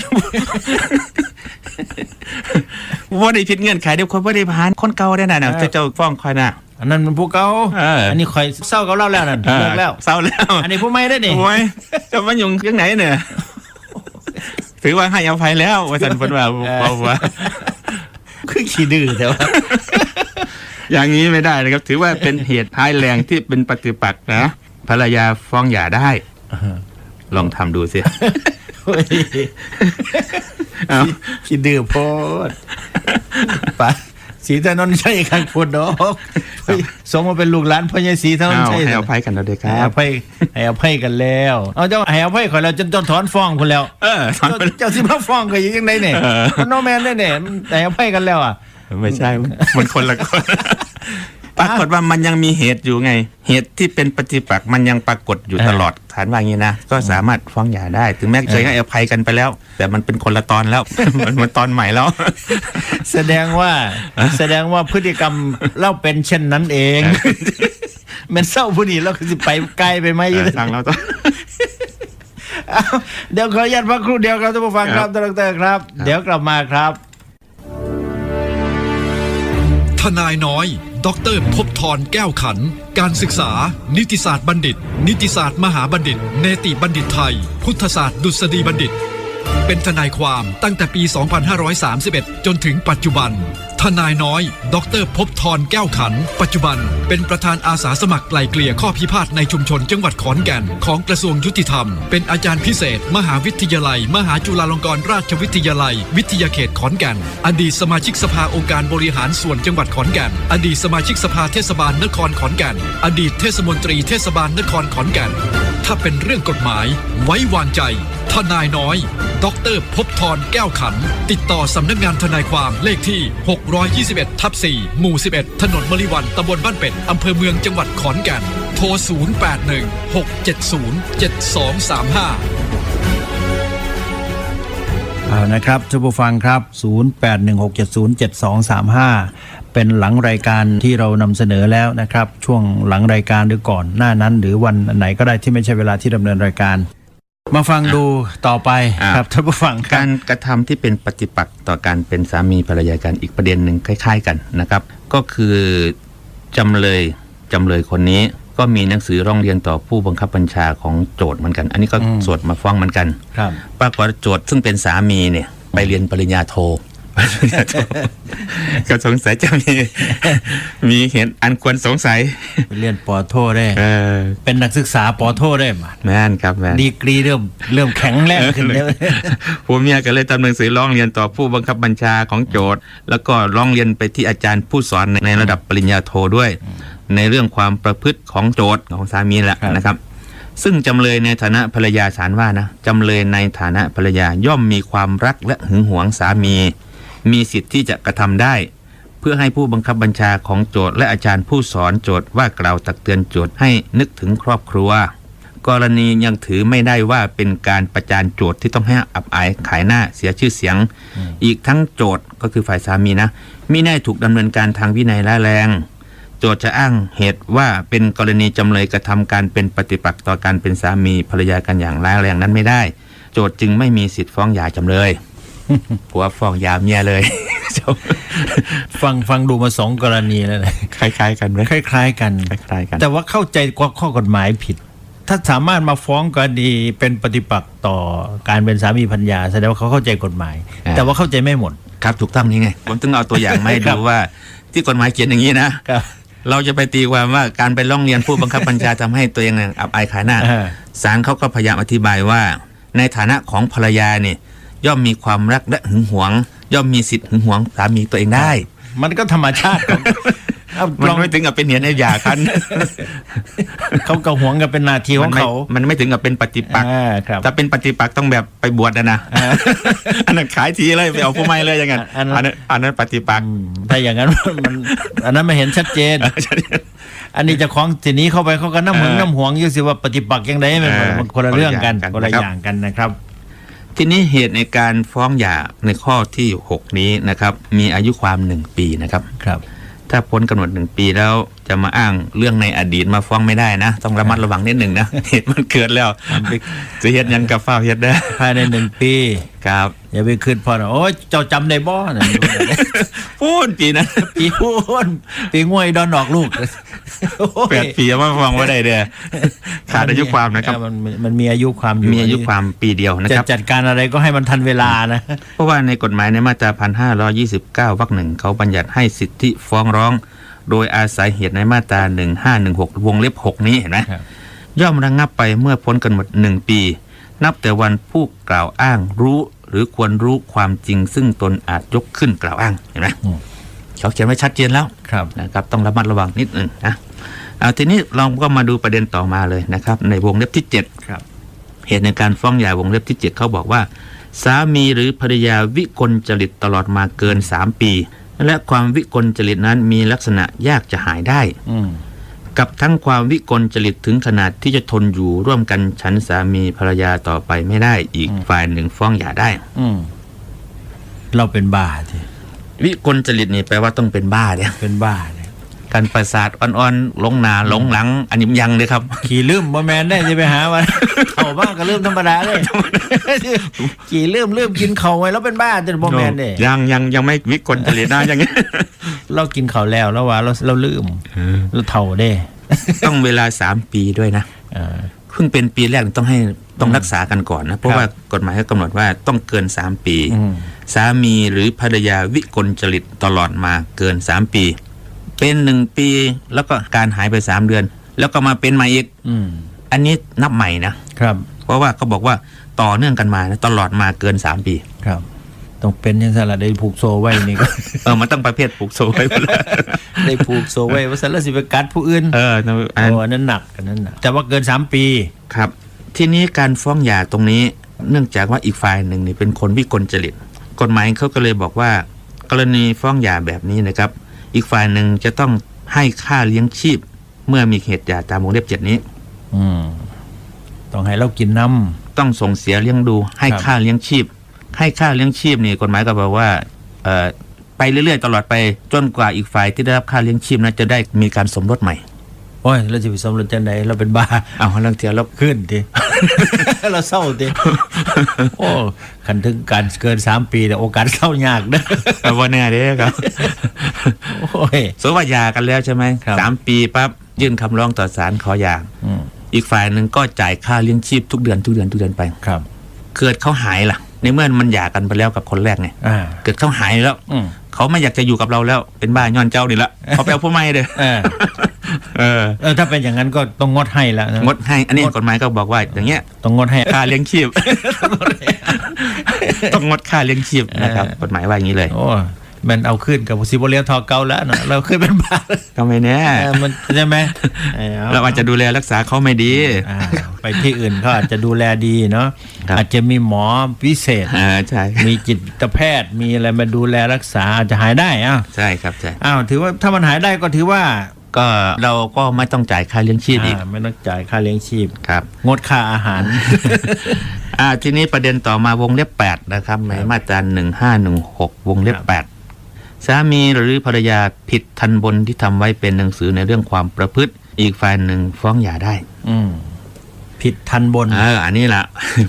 บ่ได้ผิดเงื่อนไขเดี๋ยวข่อยบ่ได้ผ่านคนเก่าได้น่ะเจ้าฟ้องข่อยน่ะอันนั้นมันผู้เก่าอันนี้ข่อยเศร้ากับเราแล้วนั่นเลิกแล้วเศร้าแล้วอันนี้ผู้ใหม่ได้นี่โอ้ยจะมายุ่งจังไหนเนี่ยถือว่าให้อภัยแล้วว่าซั่นเพิ่นว่าคือขี้ดื้อแต่ว่าอย่างนี้ไม่ได้นะครับถือว่าเป็นเหตุร้ายแรงที่เป็นปฏิปักษ์นะภรรยาฟ้องหย่าได้ลองทำดูสิขี้ดื้อโพดปะศรีถนนชัยข้างพูดดอกสมมาเป็นลูกหลานพ่อใหญ่ศรีถนนชัยให้อภัยกันแล้วเด้อครับให้อภัยกันแล้วเอาเจ้าให้อภัยข่อยแล้วจนต้องถอนฟ้องพุ่นแล้วเจ้าสิมาฟ้องก็อยู่จังได๋เนี่ยมันโนแมนได้เนี่ยให้อภัยกันแล้วอ่ะไม่ใช่มันคนละคนปรากฏว่ามันยังมีเหตุอยู่ไงเหตุที่เป็นปฏิปักษ์มันยังปรากฏอยู่ตลอดฐานว่างี้นะก็สามารถฟ้องหย่าได้ถึงแม้เคยให้อภัยกันไปแล้วแต่มันเป็นคนละตอนแล้วมันตอนใหม่แล้วแสดงว่าพฤติกรรมเล่าเป็นเช่นนั้นเองมันเศร้าผู้นี้แล้วสิไปไกลไปไหมทางเราต้องเดี๋ยวขออนุญาตพักครู่เดียวครับท่านผู้ฟังครับดร.ครับเดี๋ยวกลับมาครับทนายน้อยดร.ภพธรแก้วขันการศึกษานิติศาสตร์บัณฑิตนิติศาสตร์มหาบัณฑิตเนติบัณฑิตไทยพุทธศาสตร์ดุษฎีบัณฑิตเป็นทนายความตั้งแต่ปี 2531 จนถึงปัจจุบันทนายน้อยดร.ภพธรแก้วขันปัจจุบันเป็นประธานอาสาสมัครไกล่เกลี่ยข้อพิพาทในชุมชนจังหวัดขอนแก่นของกระทรวงยุติธรรมเป็นอาจารย์พิเศษมหาวิทยาลัยมหาจุฬาลงกรณราชวิทยาลัยวิทยาเขตขอนแก่นอดีตสมาชิกสภาองค์การบริหารส่วนจังหวัดขอนแก่นอดีตสมาชิกสภาเทศบาลนครขอนแก่นอดีตเทศมนตรีเทศบาลนครขอนแก่นถ้าเป็นเรื่องกฎหมายไว้วางใจทนายน้อยดร.ภพธรแก้วขันติดต่อสำนักงานทนายความเลขที่621/4หมู่11ถนนมริวันตำบลบ้านเป็ดอำเภอเมืองจังหวัดขอนแก่นโทร0816707235นะครับท่านผู้ฟังครับ0816707235เป็นหลังรายการที่เรานำเสนอแล้วนะครับช่วงหลังรายการหรือก่อนหน้านั้นหรือวันไหนก็ได้ที่ไม่ใช่เวลาที่ดำเนินรายการมาฟังดูต่อไปครับท่านผู้ฟังการกระทำที่เป็นปฏิปักษ์ต่อการเป็นสามีภรรยากันอีกประเด็นหนึ่งคล้ายๆกันนะครับก็คือจำเลยคนนี้ก็มีหนังสือร้องเรียนต่อผู้บังคับบัญชาของโจทก์เหมือนกันอันนี้ก็สวดมาฟ้องเหมือนกันปรากฏโจทก์ซึ่งเป็นสามีเนี่ยไปเรียนปริญญาโท ก็สงสัยจะมีเหตุอันควรสงสัย ไปเรียนปอโทได้ อ เป็นนักศึกษาปอโทได้มา แม่นครับแม่น ดีกรีเริ่มแข็งแรงขึ้นแล้ว ผัวเมียก็เลยทำหนังสือร้องเรียนต่อผู้บังคับบัญชาของโจทย์แล้วก็ร้องเรียนไปที่อาจารย์ผู้สอนในระดับปริญญาโทด้วย ในเรื่องความประพฤติของโจทย์ของสามีแหละนะครับ ซึ่งจำเลยในฐานะภรรยาศาลว่านะจำเลยในฐานะภรรยาย่อมมีความรักและหึงหวงสามี มีสิทธิ์ที่จะกระทำได้ เพื่อให้ผู้บังคับบัญชาของโจทย์และอาจารย์ผู้สอนโจทย์ว่ากล่าวตักเตือนโจทย์ให้นึกถึงครอบครัว กรณียังถือไม่ได้ว่าเป็นการประจานโจทย์ที่ต้องให้อับอายขายหน้าเสียชื่อเสียง อีกทั้งโจทย์ก็คือฝ่ายสามีนะมิได้ถูกดำเนินการทางวินัยร้ายแรง โจทย์จะอ้างเหตุว่าเป็นกรณีจำเลยกระทำการเป็นปฏิปักษ์ต่อการเป็นสามีภรรยากันอย่างร้ายแรงนั้นไม่ได้ โจทย์จึงไม่มีสิทธิ์ฟ้องหย่าจำเลย ผัวฟ้องหย่าเมียเลย ฟังดูมา2 กรณีแล้วนะ คล้ายๆกันไหม คล้ายๆกัน คล้ายๆกัน แต่ว่าเข้าใจข้อกฎหมายผิด ถ้าสามารถมาฟ้องกรณีเป็นปฏิปักษ์ต่อการเป็นสามีภรรยาแสดงว่าเขาเข้าใจกฎหมาย แต่ว่าเข้าใจไม่หมด ครับถูกต้องนี่ไงผมถึงเอาตัวอย่างมาให้ ครั ดู บ ว่าที่กฎหมายเขียนอย่างนี้นะ ครับ เราจะไปตีความว่าการไปร้องเรียนผู้บังคับบัญชาทำให้ตัวเองอับอายขายหน้า ศาลเขาก็พยายามอธิบายว่า ในฐานะของภรรยาเนี่ยย่อมมีความรักและหึงหวง ย่อมมีสิทธิ์หึงหวงสามีตัวเองได้ มันก็ธรรมชาติของ เอา มัน ลอง ไม่ถึงกับเป็นเหตุให้หย่ากัน เขาก็หวงกันเป็นหนาทีของเขา มันไม่ถึงกับเป็นปฏิปักษ์ ครับ ถ้าเป็นปฏิปักษ์ต้องแบบไปบวชนะอันนั้นขายทีเลยไปเอาผู้ไม่เลยอย่างนั้น อันนั้น อันนั้นปฏิปักษ์ ถ้าอย่างนั้น มันอันนั้นไม่เห็นชัดเจน อันนี้เจะของทีนี้เข้าไปเขาก็น้ำหึงน้ำหวงอยู่สิว่าปฏิปักษ์ยังไงมันคนละเรื่องกันคนละอย่างกันนะครับ ทีนี้เหตุในการฟ้องหย่าในข้อที่ 6 นี้นะครับ มีอายุความ1 ปีนะครับ ครับ ถ้าพ้นกำหนด1 ปีแล้วจะมาอ้างเรื่องในอดีตมาฟ้องไม่ได้นะ ต้องระมัดระวังนิดหนึ่งนะ เหตุมันเกิดแล้วจะเฮ็ดหยังกับฟ้าวเฮ็ดได้ ภายใน1 ปี ครับ อย่าไปคืนพอนะโอ้ยเจ้าจำได้บ่นะ พูดปีนั้น ปีพูนปีง่วยดอนออกลูกโอ้ย 8 ปีมาฟ้องว่าได้เด้อขาดอายุความนะครับ มันมีอายุความอยู่ มีอายุความปีเดียวนะ จะ ครับ จัดการอะไรก็ให้มันทันเวลานะ เพราะว่าในกฎหมายในมาตรา 1529 วรรค 1เขาบัญญัติให้สิทธิฟ้องร้อง โดยอาศัยเหตุในมาตรา 1516 วงเล็บ 6 นี้เห็นไหม ครับ ย่อมระงับไปเมื่อพ้นกำหนด1 ปี นับแต่วันผู้กล่าวอ้างรู้หรือควรรู้ความจริงซึ่งตนอาจยกขึ้นกล่าวอ้างเห็นไหมเขาเขียนไว้ชัดเจนแล้ว ครับ นะครับต้องระมัดระวังนิดหนึ่งนะทีนี้เราก็มาดูประเด็นต่อมาเลยนะครับในวงเล็บที่ 7 ครับ เหตุในการฟ้องหย่าวงเล็บที่ 7เขาบอกว่า สามีหรือภรรยาวิกลจริตตลอดมาเกิน3 ปี และความวิกลจริตนั้นมีลักษณะยากจะหายได้ กับทั้งความวิกลจริตถึงขนาดที่จะทนอยู่ร่วมกันฉันสามีภรรยาต่อไปไม่ได้อีกฝ่ายหนึ่งฟ้องหย่าได้ เราเป็นบ้าที วิกลจริตนี่แปลว่าต้องเป็นบ้าเนี่ย เป็นบ้าเนี่ย การประสาทอ่อนๆหลงหนาหลงหลังอันนี้ยังเลยครับ ขี่ลืมบ่แมนได้จะไปหาวัน เข่าบ้าก็ลืมธรรมดาเลย ขี่ลืมกินเข่าไว้แล้วเป็นบ้าจนบ่แมนเด้ ยังไม่วิกลจริตนะอย่างนี้ เรากินเข่าแล้วว่าเราลืมเราเท่าเด้ ต้องเวลา3 ปีด้วยนะเพิ่งเป็นปีแรกต้องรักษากันก่อนนะเพราะว่ากฎหมายก็กำหนดว่าต้องเกิน3 ปีสามีหรือภรรยาวิกลจริตตลอดมาเกิน3 ปีเป็น1 ปีแล้วก็การหายไป3 เดือน แล้วก็มาเป็นใหม่อีกอันนี้นับใหม่นะครับเพราะว่าเขาบอกว่าต่อเนื่องกันมานะตลอดมาเกิน3 ปีครับต้องเป็นยังไงล่ะได้ผูกโซ่ไว้นี่ก็ มันต้องประเภทผูกโซ่ไว้ ได้ผูกโซ่ไว้ว่าสันแล้วสิไปกัดผู้อื่นอันนั้นหนักแต่ว่าเกิน3 ปีครับทีนี้การฟ้องหย่าตรงนี้เนื่องจากว่าอีกฝ่ายหนึ่งนี่เป็นคนวิกลจริตกฎหมายเขาก็เลยบอกว่ากรณีฟ้องหย่าแบบนี้นะครับอีกฝ่ายหนึ่งจะต้องให้ค่าเลี้ยงชีพเมื่อมีเหตุหย่าตามวงเล็บ 7 นี้ต้องให้เรากินน้ำต้องส่งเสียเลี้ยงดูให้ค่าเลี้ยงชีพให้ค่าเลี้ยงชีพนี่กฎหมายก็บอกว่าไปเรื่อยๆตลอดไปจนกว่าอีกฝ่ายที่ได้รับค่าเลี้ยงชีพนั้นจะได้มีการสมรสใหม่โอ้ยเราจะไปสมรสจังได๋เราเป็นบ้าเอาเรื่องเทียเราขึ้นดิ เราเศร้าดิโอ้คันถึงการเกิน3 ปีแต่โอกาสเข้ายากเด้อว่าแน่เด้ครับ โอ้ยสมมุติว่าหย่ากันแล้วใช่ไหม3 ปีปั๊บยื่นคำร้องต่อศาลขอหย่าอีกฝ่ายหนึ่งก็จ่ายค่าเลี้ยงชีพทุกเดือนไปครับเกิดเขาหายล่ะ ในเมื่อมันหย่ากันไปแล้วกับคนแรกไง เกิดเขาหายแล้วเขาไม่อยากจะอยู่กับเราแล้วเป็นบ้าย้อนเจ้านี่ละเขาไปเอาผู้ใหม่เลยถ้าเป็นอย่างนั้นก็ต้องงดให้แล้วงดให้อันนี้กฎหมายก็บอกว่าอย่างเงี้ยต้องงดให้ค่าเลี้ยงชีพต้องงดค่าเลี้ยงชีพนะครับกฎหมายว่าอย่างนี้เลยโอ้มันเอาขึ้นกับซิโบเลียทอเก่าแล้วนะเราขึ้นเป็นบ้าก็ไม่แน่มันใช่ไหมเราอาจจะดูแลรักษาเขาไม่ดีไปที่อื่นเขาอาจจะดูแลดีเนาะอาจจะมีหมอพิเศษใช่มีจิตแพทย์มีอะไรมาดูแลรักษาอาจจะหายได้ใช่ครับใช่ถือว่าถ้ามันหายได้ก็ถือว่าก็เราก็ไม่ต้องจ่ายค่าเลี้ยงชีพอีกไม่ต้องจ่ายค่าเลี้ยงชีพครับงดค่าอาหารทีนี้ประเด็นต่อมาวงเล็บ8นะครับในมาตรา1516วงเล็บ8สามีหรือภรรยาผิดทันบนที่ทำไว้เป็นหนังสือในเรื่องความประพฤติอีกฝ่ายหนึ่งฟ้องหย่าได้ผิดทันบนอันนี้ล่ะ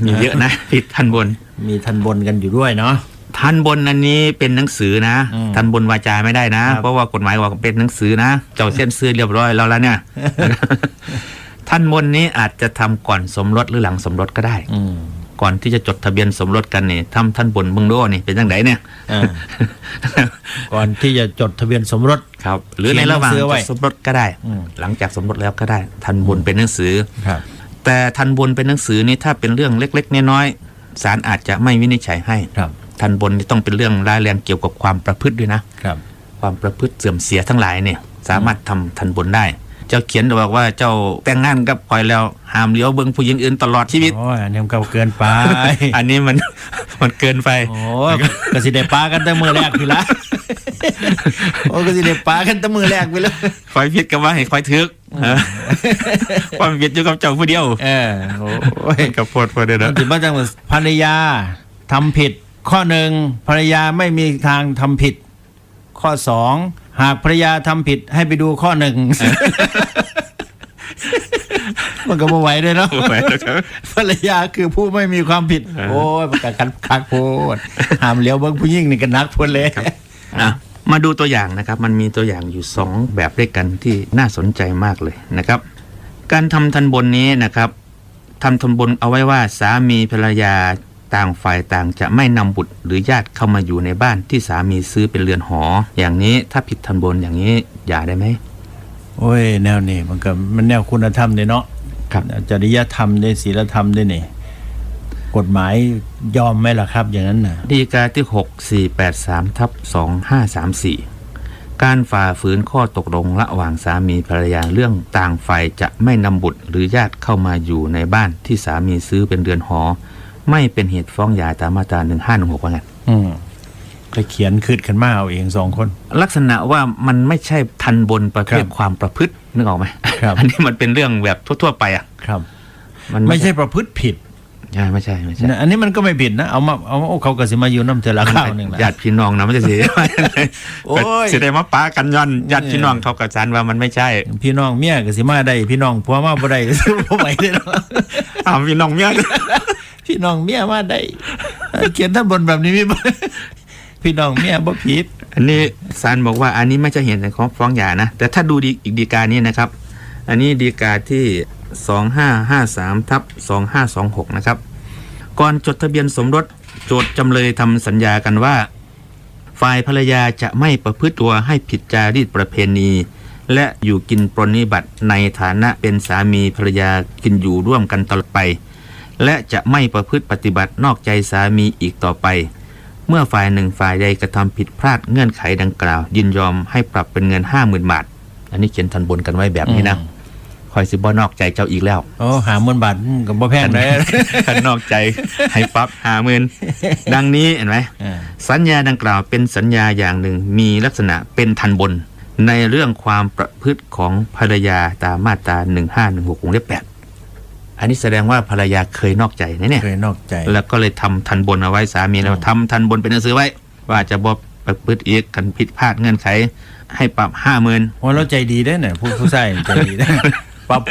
มีเยอะนะผิดทันบนมีทันบนกันอยู่ด้วยเนาะทันบนอันนี้เป็นหนังสือนะทันบนวาจาไม่ได้นะเพราะว่ากฎหมายว่าเป็นหนังสือนะเจ้าเส้นซื้อเรียบร้อยแล้วเนี่ยทันบนนี้อาจจะทำก่อนสมรสหรือหลังสมรสก็ได้ก่อนที่จะจดทะเบียนสมรสกันนี่ทำทันบนมึงรู้นี่เป็นยังไงเนี่ยก่อนที่จะจดทะเบียนสมรสครับหรือในระหว่างสมรสก็ได้หลังจากสมรสแล้วก็ได้ทันบนเป็นหนังสือแต่ทันบนเป็นหนังสือนี่ถ้าเป็นเรื่องเล็กๆน้อยๆศาลอาจจะไม่วินิจฉัยให้ทันบนนี่ต้องเป็นเรื่องร้ายแรงเกี่ยวกับความประพฤติด้วยนะความประพฤติเสื่อมเสียทั้งหลายเนี่ยสามารถทำทันบนได้เจ้าเขียนบอกว่าเจ้าแต่งงานกับข่อยแล้วห้ามเลี้ยวเบิ่งผู้หญิงอื่นตลอดชีวิตโอ้ยอันนี้มันเกินไป อันนี้มันเกินไปโอ้ก็สิได้ปากันแต่มือแรกคือละโอ้ก็สิได้ปากันแต่มือแรกไปเลยข่อยผิดกับว่าให้ข่อยทึกความผิดอยู่กับเจ้าผู้เดียวโอ้ยกับโพดเด้อถึงว่าจังภรรยาทำผิดข้อหนึ่งภรรยาไม่มีทางทำผิดข้อสองหากภรรยาทำผิดให้ไปดูข้อหนึ่งมันก็ไม่ไหวเลยเนาะภรรยาคือผู้ไม่มีความผิดโอ้ยประกาศกันคักโพดห้ามเลี้ยวเบิ่งผู้หญิงนี่ก็นักพ้นเลยมาดูตัวอย่างนะครับมันมีตัวอย่างอยู่2แบบด้วยกันที่น่าสนใจมากเลยนะครับการทำทันบนนี้นะครับทำทันบนเอาไว้ว่าสามีภรรยาต่างฝ่ายต่างจะไม่นำบุตรหรือญาติเข้ามาอยู่ในบ้านที่สามีซื้อเป็นเรือนหออย่างนี้ถ้าผิดทันบนอย่างนี้หย่าได้ไหมโอ้ยแนวนี้มันแนวคุณธรรมเลยเนาะจริยธรรมได้ศีลธรรมได้นี่กฎหมายยอมไหมล่ะครับอย่างนั้นนะฎีกาที่6483/2534การฝ่าฝืนข้อตกลงระหว่างสามีภรรยาเรื่องต่างฝ่ายจะไม่นำบุตรหรือญาติเข้ามาอยู่ในบ้านที่สามีซื้อเป็นเรือนหอไม่เป็นเหตุฟ้องหย่าตามมาตรา1516ว่าไงก็เขียนคืดกันมาเอาเอง2คนลักษณะว่ามันไม่ใช่ทันบนประเภทความประพฤตินึกออกไหมอันนี้มันเป็นเรื่องแบบทั่วๆไปอ่ะครับมันไม่ใช่ประพฤติผิดไม่ใช่อันนี้มันก็ไม่ผิดนะเอาเขาก็สิมาอยู่น้ำเทละข้าวนึงญาติพี่น้องนะไม่ใช่สิโอ้ยสิได้มาป้ากันย้อนญาติพี่น้องเท่ากับฉันว่ามันไม่ใช่พี่น้องเมียก็สิมาได้พี่น้องผัวมาบ่ได้บ่ไหวเลยเนาะพี่น้องเมียพี่น้องเมียมาได้เขียนท่านบนแบบนี้ไม่พี่น้องเมียบ่ผิดอันนี้ศาลบอกว่าอันนี้ไม่ใช่เหตุของฟ้องหย่านะแต่ถ้าดูอีกฎีกานี้นะครับอันนี้ฎีกาที่2553/2526นะครับก่อนจดทะเบียนสมรสโจทย์จำเลยทำสัญญากันว่าฝ่ายภรรยาจะไม่ประพฤติตัวให้ผิดจารีตประเพณีและอยู่กินปรนนิบัติในฐานะเป็นสามีภรรยากินอยู่ร่วมกันตลอดไปและจะไม่ประพฤติปฏิบัตินอกใจสามีอีกต่อไปเมื่อฝ่ายหนึ่งฝ่ายใดกระทำผิดพลาดเงื่อนไขดังกล่าวยินยอมให้ปรับเป็นเงิน 50,000 บาทอันนี้เขียนทันบนกันไว้แบบนี้นะคอยสิบ่นอกใจเจ้าอีกแล้ว50,000 บาทก็บ่แพงเลยถ้านอกใจให้ปรับ 50,000 ดังนี้เห็นไหมสัญญาดังกล่าวเป็นสัญญาอย่างหนึ่งมีลักษณะเป็นทันบนในเรื่องความประพฤติของภรรยาตามมาตรา1516วงเล็บ8อันนี้แสดงว่าภรรยาเคยนอกใจนะเนี่ยเคยนอกใจแล้วก็เลยทำทันบนเอาไว้สามีแล้วทำทันบนเป็นหนังสือไว้ว่าจะบ่ประพฤติอีกกันผิดพลาดเงื่อนไขให้ปรับ 50,000 โอ้เราใจดีได้เนี่ยผู้ชายใจดีได้ปรับ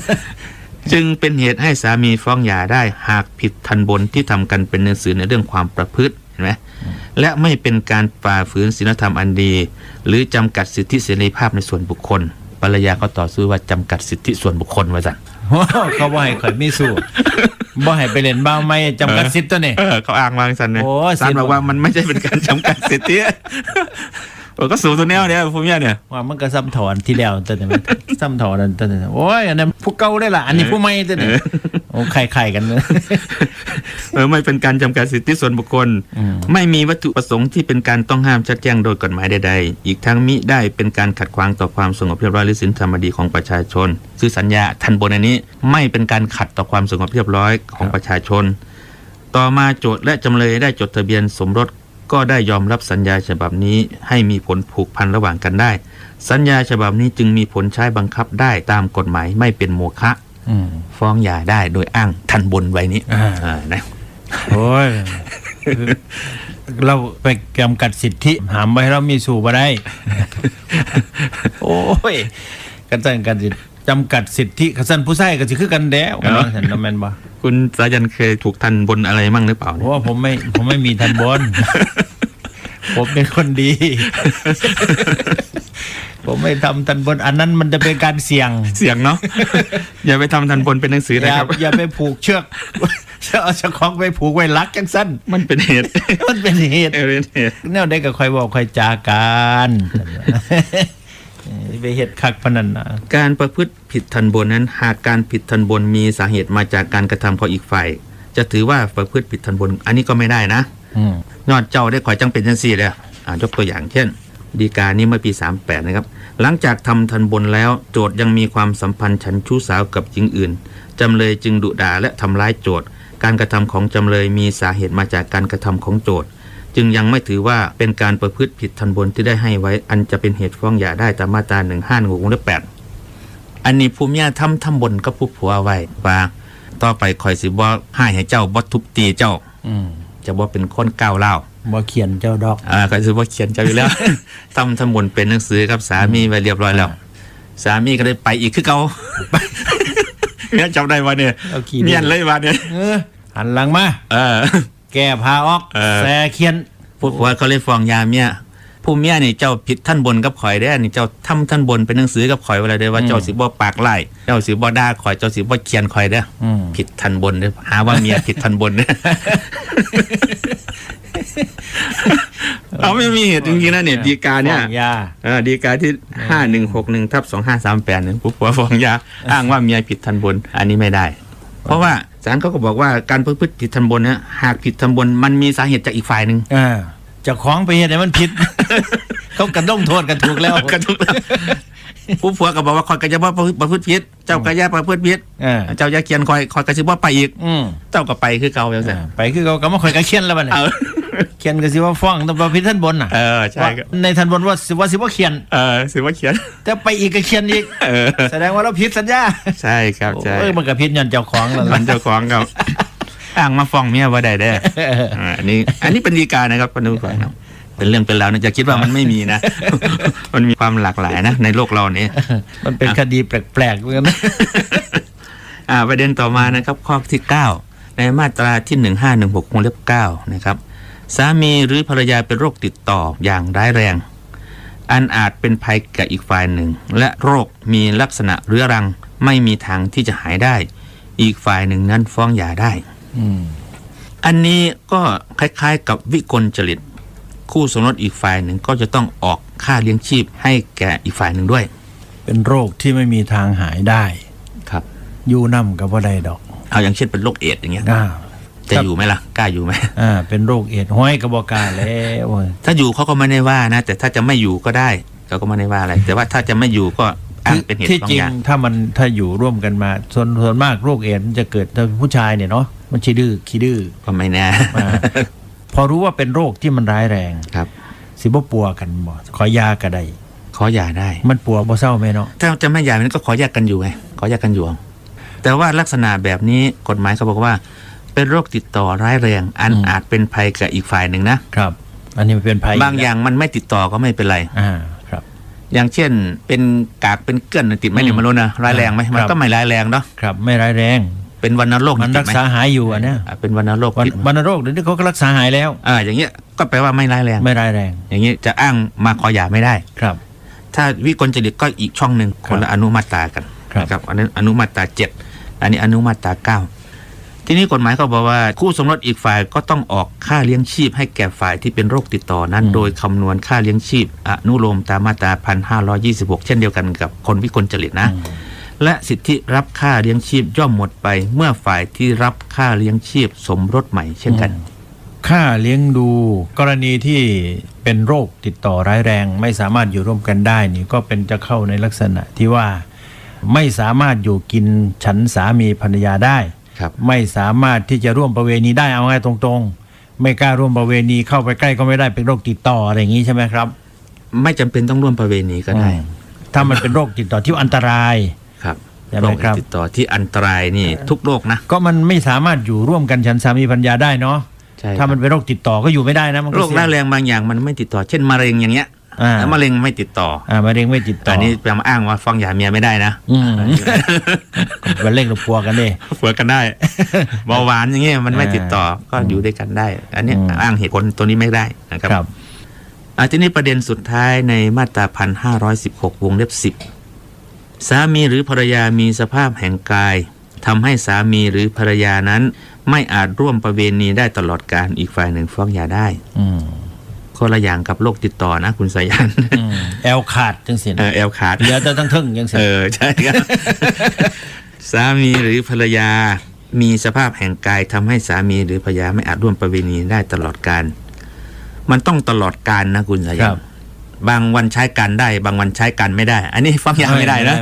50,000 จึงเป็นเหตุให้สามีฟ้องหย่าได้หากผิดทันบนที่ทำกันเป็นหนังสือในเรื่องความประพฤติเห็นไหมและไม่เป็นการฝ่าฝืนศีลธรรมอันดีหรือจำกัดสิทธิเสรีภาพในส่วนบุคคลภรรยาเขาต่อสู้ว่าจำกัดสิทธิส่วนบุคคลไว้สั่นเขาว่าให้ข่อยไม่สู้ บ่ให้ไปเล่นบ้าไม่จำกัดสิทธิ์ตัวนี่ เขาอ้างวางสันเนี่ย โอ้ย ศาลบอกว่ามันไม่ใช่เป็นการจำกัดสิทธิผมก็สูงตัวแนวเนี่ยผมเนี่ย ว่ามันก็ซ้ำถอนที่แล้วตัวนี่ซ้ำถอนนั่นตัวนี่โอ้ยอันนั้นผู้เก่าได้ล่ะอันนี้ผู้ใหม่ตัวนี่โอ้ไข่กันเลย ไม่เป็นการจำกัดสิทธิส่วนบุคคล ไม่มีวัตถุประสงค์ที่เป็นการต้องห้ามชัดแจ้งโดยกฎหมายใดๆอีกทั้งมิได้เป็นการขัดขวางต่อความสงบเรียบร้อยหรือศีลธรรมดีของประชาชนคือสัญญาทันบนอันนี้ไม่เป็นการขัดต่อความสงบเรียบร้อยของประชาชนต่อมาโจทก์และจำเลยได้จดทะเบียนสมรสก็ได้ยอมรับสัญญาฉบับนี้ให้มีผลผูกพันระหว่างกันได้สัญญาฉบับนี้จึงมีผลใช้บังคับได้ตามกฎหมายไม่เป็นโมฆะฟ้องหย่าได้โดยอ้างทันบนไว้นี้นะ โอ้ยเราไปจำกัดสิทธิหามไว้เรามีสู่บ่ได้ โอ้ยกันตั้งกันสิจำกัดสิทธิขสันผู้ใช้ก็สิคือกันแล้วเห็นแม่นบ่ คุณสายันเคยถูกทันบนอะไรมั่งหรือเปล่า เพราะว่าผมไม่มีทันบน ผมเป็นคนดี ผมไม่ทำทันบนอันนั้นมันจะเป็นการเสี่ยง เนาะ อย่าไปทำทันบนเป็นหนังสือนะครับ อย่าไปผูกเชือกเอาเชือกของไปผูกไว้ลักจังสั้น มันเป็นเหตุ มันเป็นเหตุแนวได้ก็ค่อยบอกค่อยจากันไปเหตุคักพนันนะ การประพฤติผิดทันบนนั้นหากการผิดทันบนมีสาเหตุมาจากการกระทำของอีกฝ่ายจะถือว่าประพฤติผิดทันบนอันนี้ก็ไม่ได้นะยอดเจ้าได้ข่อยจังเป็นจังซี่เลยยกตัวอย่างเช่นฎีกานี้เมื่อปี38นะครับหลังจากทำทันบนแล้วโจทก์ยังมีความสัมพันธ์ฉันชู้สาวกับหญิงอื่นจำเลยจึงดุด่าและทำร้ายโจทก์การกระทำของจำเลยมีสาเหตุมาจากการกระทำของโจทก์จึงยังไม่ถือว่าเป็นการประพฤติผิดทันบนที่ได้ให้ไว้อันจะเป็นเหตุฟ้องหย่าได้ตามมาตรา156วงเล็บ8อันนี้ผู้เมียทำบนกับผู้ผัวไว้ว่าต่อไปข่อยสิบ่ให้เจ้าบ่ทุบตีเจ้าจะบ่เป็นคนก้าวร้าวบ่เขียนเจ้าดอกก็สิบ่เขียนเจ้าอยู่แล้ว ทำบนเป็นหนังสือกับสามีไว้เรียบร้อยแล้วสามีก็ได้ไปอีกคือเก่าเนี่ยจำได้ว่าเนี่ยเนียนเลยว่าเนี่ยหันหลังมาแก้ผ้าออกแซ่เขียนพูดว่าเขาเลยฟ้องยาเมียผู้เมียนี่เจ้าผิดท่านบนกับข่อยได้นี่เจ้าทำท่านบนเป็นหนังสือกับข่อยไว้เลยว่าเจ้าสิบ่ปากไล่เจ้าสิบ่ด่าข่อยเจ้าสิบ่เขียนข่อยเด้อผิดท่านบนเด้อหาว่าเมียผิดท่านบนเด้อเอาไม่มีเหตุจริงๆนะเนี่ยฎีกาเนี่ยฎีกาที่5161/2538เนี่ยผู้ผัวฟ้องยาอ้างว่าเมียผิดทันบนอันนี้ไม่ได้เพราะว่าศาลเขาก็บอกว่าการประพฤติผิดทันบนเนี่ยหากผิดทันบนมันมีสาเหตุจากอีกฝ่ายนึงเจ้าของไปเฮ็ดให้มันผิด เขากันต้องโทษกันถูกแล้วผู้ผัวก็บอกว่าข่อยก็จะบ่ประพฤติผิดเจ้าก็อย่าประพฤติผิดเจ้าอย่าเขียนข่อยก็สิบ่ไปอีกเจ้าก็ไปคือเก่าจังซั่นไปคือเก่าก็บ่ข่อยก็เขียนแล้วบัดนี้เขียนก็สิว่าฟ้องต้องประพฤติทันบนน่ะใช่ครับในทันบนว่าสิบ่เขียนสิบ่เขียนแต่ไปอีกก็เขียนอีกแสดงว่าเราผิดสัญญาใช่ครับใช่มันก็ผิดย้อนเจ้าของแล้วมันเจ้าของครับอ้างมาฟ้องเมียบ่ได้เด้ออันนี้เป็นฎีกานะครับปนุษย์ครับเป็นเรื่องเป็นราวนะจะคิดว่ามันไม่มีนะ มันมีความหลากหลายนะในโลกเราเนี่ยมันเป็นคดีแปลกๆเหมือนกันประเด็นต่อมานะครับข้อที่9ในมาตราที่1516วงเล็บ9นะครับสามีหรือภรรยาเป็นโรคติดต่ออย่างร้ายแรงอันอาจเป็นภัยแก่อีกฝ่ายหนึ่งและโรคมีลักษณะเรื้อรังไม่มีทางที่จะหายได้อีกฝ่ายหนึ่งนั้นฟ้องหย่าได้อันนี้ก็คล้ายๆกับวิกลจริตคู่สมรสอีกฝ่ายหนึ่งก็จะต้องออกค่าเลี้ยงชีพให้แก่อีกฝ่ายหนึ่งด้วยเป็นโรคที่ไม่มีทางหายได้ครับอยู่นำกับว่าใดดอกเอาอย่างเช่นเป็นโรคเอดส์อย่างเงี้ยจะอยู่ไหมล่ะกล้าอยู่ไหมเป็นโรคเอดส์ห้อยกระบอกกาแล้วถ้าอยู่เขาก็ไม่ได้ว่านะแต่ถ้าจะไม่อยู่ก็ได้เขาก็ไม่ได้ว่าอะไรแต่ว่าถ้าจะไม่อยู่ก็เป็นเหตุที่จริงถ้าอยู่ร่วมกันมาส่วนมากโรคเอดส์มันจะเกิดถ้าผู้ชายเนี่ยเนาะมันขี้ดื้อก็ไม่แน่พอรู้ว่าเป็นโรคที่มันร้ายแรงครับสิบ่ปัวกันบ่ขอยาก็ได้ขอหย่าได้มันปัวบ่เศร้าไหมเนาะถ้าจะไม่หย่ามันก็ขอแยกกันอยู่ไงขอแยกกันอยู่แต่ว่าลักษณะแบบนี้กฎหมายเขาบอกว่าเป็นโรคติดต่อร้ายแรงอันอาจเป็นภัยกับอีกฝ่ายหนึ่งนะครับอันนี้มันเป็นภัยบางอย่างมันไม่ติดต่อก็ไม่เป็นไรครับอย่างเช่นเป็นกากเป็นเกลื่อนติดไหมเนี่ยมันรู้นะร้ายแรงไหมมันก็ไม่ร้ายแรงเนาะครับไม่ร้ายแรงเป็นวัณโรคมันรักษาหายอยู่อันเนี้ยเป็นวัณโรควัณโรคเดี๋ยวนี้เขาก็รักษาหายแล้วอย่างเงี้ยก็แปลว่าไม่ร้ายแรงอย่างเงี้ยจะอ้างมาขอหย่าไม่ได้ครับถ้าวิกลจริตก็อีกช่องนึงคนละอนุมาตรากันนะครับอันนั้นอนุมาตรา7อันนี้อนุมาตรา9 ทีนี้กฎหมายก็บอกว่าคู่สมรสอีกฝ่ายก็ต้องออกค่าเลี้ยงชีพให้แก่ฝ่ายที่เป็นโรคติดต่อนั้นโดยคำนวณค่าเลี้ยงชีพอนุโลมตามมาตรา 1526 เช่นเดียวกันกับคนวิกลจริตนะและสิทธิรับค่าเลี้ยงชีพย่อมหมดไปเมื่อฝ่ายที่รับค่าเลี้ยงชีพสมรสใหม่เช่นกัน ค่าเลี้ยงดูกรณีที่เป็นโรคติดต่อร้ายแรงไม่สามารถอยู่ร่วมกันได้นี่ก็เป็นจะเข้าในลักษณะที่ว่าไม่สามารถอยู่กินฉันสามีภรรยาได้ ครับ ไม่สามารถที่จะร่วมประเวณีได้เอาง่ายตรงๆไม่กล้าร่วมประเวณีเข้าไปใกล้ก็ไม่ได้เป็นโรคติดต่ออะไรอย่างนี้ใช่ไหมครับ ไม่จำเป็นต้องร่วมประเวณีก็ได้ ถ้ามันเป็นโรคติดต่อที่อันตราย ครับ ใช่ไห โร ม ค ครับ ติดต่อที่อันตรายนี่ทุกโรคนะ ก็มันไม่สามารถอยู่ร่วมกันฉันสามีภรรยาได้เนาะ ใช่ ถ้ามันเป็นโรคติดต่อก็อยู่ไม่ได้นะมันก็ โรค เสี่ย ร้ายแรงบางอย่างมันไม่ติดต่อเช่นมะเร็งอย่างเงี้ย อ่า แล้วมะเร็งไม่ติดต่อ มะเร็งไม่ติดต่อ อันนี้แปลมาอ้างว่าฟ้องหย่าเมียไม่ได้นะ มันเล่นกับพัวกันดิ เฟือกันได้ เบาหวานอย่างเงี้ยมันไม่ติดต่อก็อยู่ด้วยกันได้ อันนี้อ้างเหตุผลตัวนี้ไม่ได้นะครับ ครับ ทีนี้ประเด็นสุดท้ายในมาตรา 1516 วงเล็บ 10 สามีหรือภรรยามีสภาพแห่งกายทำให้สามีหรือภรรยานั้นไม่อาจร่วมประเวณีได้ตลอดการอีกฝ่ายหนึ่งฟ้องหย่าได้คนละอย่างกับโรคติดต่อนะคุณสายัน แอลขาดจังสิ แอลขาด เหลือแต่ทั้งทึ่งจังสิ ใช่ครับ สามีหรือภรรยามีสภาพแห่งกายทำให้สามีหรือภรรยาไม่อาจร่วมประเวณีได้ตลอดการมันต้องตลอดการนะคุณสายันบางวันใช้กันได้บางวันใช้กันไม่ได้ อันนี้ฟ้องหย่าไม่ได้นะ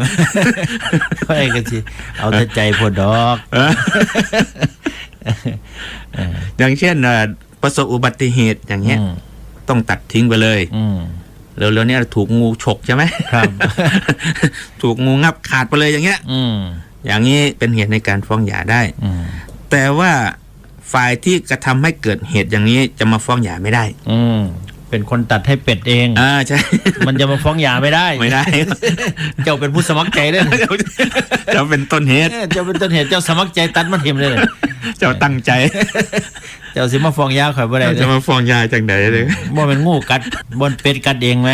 ไม่กันสิเอาแต่ใจพอดอก อย่างเช่นประสบอุบัติเหตุอย่างเงี้ยต้องตัดทิ้งไปเลยเร็วๆเนี้ถูกงูฉกใช่ไหม ครับ ถูกงูงับขาดไปเลยอย่างเงี้ยอย่างนี้เป็นเหตุในการฟ้องหย่าได้แต่ว่าฝ่ายที่กระทำให้เกิดเหตุอย่างนี้จะมาฟ้องหย่าไม่ได้เป็นคนตัดให้เป็ดเองใช่ มันจะมาฟ้องหย่าไม่ได้ ไม่ได้ เจ้าเป็นผู้สมัครใจเลย เจ้าเป็นต้นเหตุ เจ้าเป็นต้นเหตุเจ้าสมัครใจตัดมันเทียมเลย เจ้าตั้งใจ เจ้าสิมาฟ้องหย่าข่อยบ่ได้ จะมาฟ้องหย่าจังใดเลย บ่เป็นงูกัดบ่เป็ดกัดเองไหม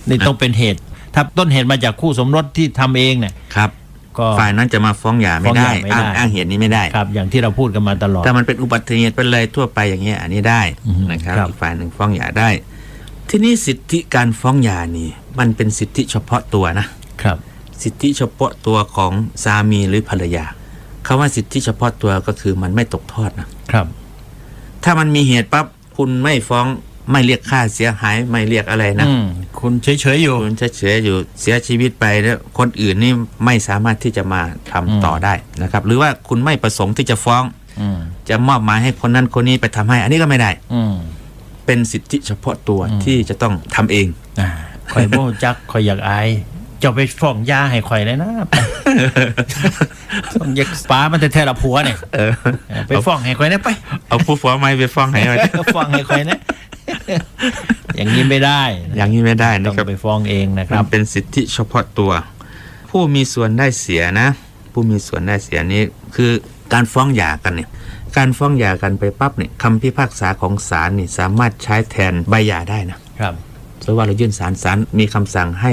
นี่ต้องเป็นเหตุถ้าต้นเหตุมาจากคู่สมรสที่ทำเองเนี่ยครับก็ฝ่ายนั้นจะมาฟ้องหย่าไม่ได้อ้างเหตุนี้ไม่ได้ครับอย่างที่เราพูดกันมาตลอดแต่มันเป็นอุบัติเหตุเป็นเลยทั่วไปอย่างเงี้ยอันนี้ได้นะครับอีกฝ่ายหนึ่งฟ้องหย่าได้ที่นี่สิทธิการฟ้องหย่านี่มันเป็นสิทธิเฉพาะตัวนะครับสิทธิเฉพาะตัวของสามีหรือภรรยาคำว่าสิทธิเฉพาะตัวก็คือมันไม่ตกทอดนะครับถ้ามันมีเหตุปั๊บคุณไม่ฟ้องไม่เรียกค่าเสียหายไม่เรียกอะไรนะคุณเฉยๆอยู่คุณเฉยๆอยู่เสียชีวิตไปแล้วคนอื่นนี่ไม่สามารถที่จะมาทำต่อได้นะครับหรือว่าคุณไม่ประสงค์ที่จะฟ้องจะมอบหมายให้คนนั้นคนนี้ไปทำให้อันนี้ก็ไม่ได้เป็นสิทธิเฉพาะตัวที่จะต้องทำเองข่อยโบจักข่อยอยากอายเจ้าไปฟ้องยาให้ข่อยเลยนะฟ้องยักป้ามันแท้ๆละผัวเนี่ยไปฟ้องให้ข่อยนะไปเอาผู้ฟ้องไม่ไปฟ้องให้ฟ้องให้ข่อยนะอย่างนี้ไม่ได้อย่างนี้ไม่ได้นะคต้รัอบ งไปฟ้องเองนะครับเป็นสิทธิเฉพาะตัวผู้มีส่วนได้เสียนะผู้มีส่วนได้เสียนี้คือการฟ้องหย่ากันเนี่ยการฟ้องหย่ากันไปปั๊บเนี่ยคำพิพากษาของศาลนี่สามารถใช้แทนใบหย่าได้นะครับเพราะว่าเรายื่นศาลมีคำสั่งให้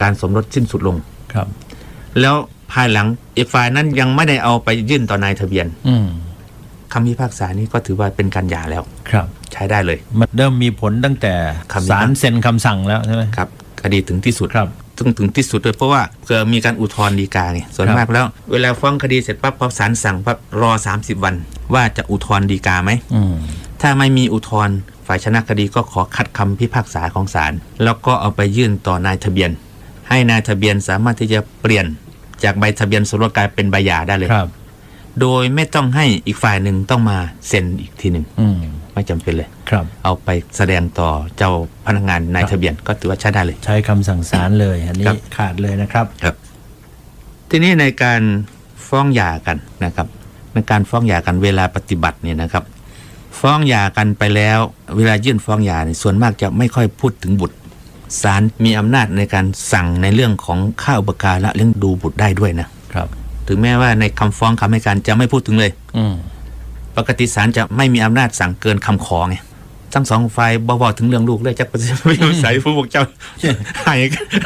การสมรสสิ้นสุดลงครับแล้วภายหลังอีกฝ่ายนั้นยังไม่ได้เอาไปยื่นต่อนายทะเบียนคำพิพากษานี้ก็ถือว่าเป็นการหย่าแล้วครับใช้ได้เลยมันเริ่มมีผลตั้งแต่ศาลเซ็นคำสั่งแล้วใช่ไหมครับคดีถึงที่สุดครับถึงที่สุดเลยเพราะว่าเผื่อมีการอุทธรณ์ฎีกาไงส่วนมากแล้วเวลาฟ้องคดีเสร็จปั๊บพอศาลสั่งปั๊บรอ30 วันว่าจะอุทธรณ์ฎีกาไหมถ้าไม่มีอุทธรณ์ฝ่ายชนะคดีก็ขอคัดคำพิพากษาของศาลแล้วก็เอาไปยื่นต่อนายทะเบียนให้นายทะเบียนสามารถที่จะเปลี่ยนจากใบทะเบียนสมรสกลายเป็นใบหย่าได้เลยโดยไม่ต้องให้อีกฝ่ายหนึ่งต้องมาเซ็นอีกทีหนึ่งไม่จำเป็นเลยเอาไปแสดงต่อเจ้าพนักงานนายทะเบียนก็ถือว่าใช้ได้เลยใช้คำสั่งศาลเลยอันนี้ขาดเลยนะครับครับทีนี้ในการฟ้องหย่ากันนะครับในการฟ้องหย่ากันเวลาปฏิบัติเนี่ยนะครับฟ้องหย่ากันไปแล้วเวลายื่นฟ้องหย่าเนี่ยส่วนมากจะไม่ค่อยพูดถึงบุตรศาลมีอำนาจในการสั่งในเรื่องของค่าอุปการะเลี้ยงดูบุตรได้ด้วยนะครับถึงแม้ว่าในคำฟ้องคำให้การจะไม่พูดถึงเลยปกติศาลจะไม่มีอำนาจสั่งเกินคำขอไง ทั้งสองฝ่ายบ่บอกถึงเรื่องลูกเลยจักไปไม่ยอมใส่ผู้บอกเจ้าให้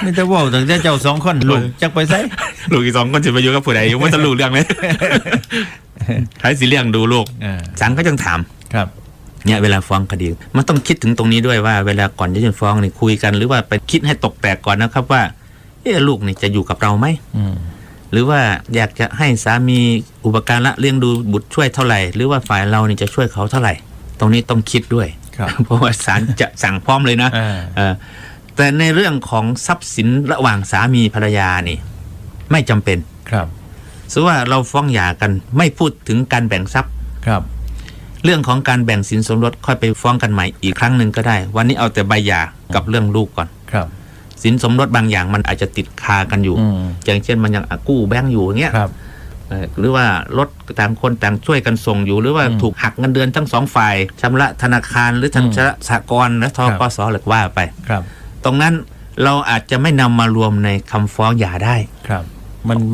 ไม่จะว่าแต่เจ้า2 คนลูกจักไปไส ลูกอีก2 คนจะไปอยู่กับผู้ใดยังไม่ต้องรู้เรื่องเลยใครสิเลี้ยงดูลูกศาลก็จึงถาม ครับ เนี่ยเวลาฟ้องคดีมันต้องคิดถึงตรงนี้ด้วยว่าเวลาก่อนจะยื่นฟ้องนี่คุยกันหรือว่าไปคิดให้ตกแตกก่อนนะครับว่าลูกนี่จะอยู่กับเราไหมหรือว่าอยากจะให้สามีอุปการะเลี้ยงดูบุตรช่วยเท่าไหร่หรือว่าฝ่ายเรานี่จะช่วยเขาเท่าไหร่ตรงนี้ต้องคิดด้วยเพราะว่าศาลจะสั่งพร้อมเลยนะแต่ในเรื่องของทรัพย์สินระหว่างสามีภรรยานี่ไม่จำเป็นครับสมมุติว่าเราฟ้องหย่ากันไม่พูดถึงการแบ่งทรัพย์ครับเรื่องของการแบ่งสินสมรสค่อยไปฟ้องกันใหม่อีกครั้งหนึ่งก็ได้วันนี้เอาแต่ใบหย่ากับเรื่องลูกก่อนครับสินสมรสบางอย่างมันอาจจะติดคากันอยู่อย่างเช่นมันยังกู้แบงก์อยู่อย่างเงี้ยหรือว่ารถต่างคนต่างช่วยกันส่งอยู่หรือว่าถูกหักเงินเดือนทั้ง2 ฝ่ายชำระธนาคารหรือชำระสหกรณ์และธกสหรือว่าไปตรงนั้นเราอาจจะไม่นำมารวมในคำฟ้องหย่าได้ครับ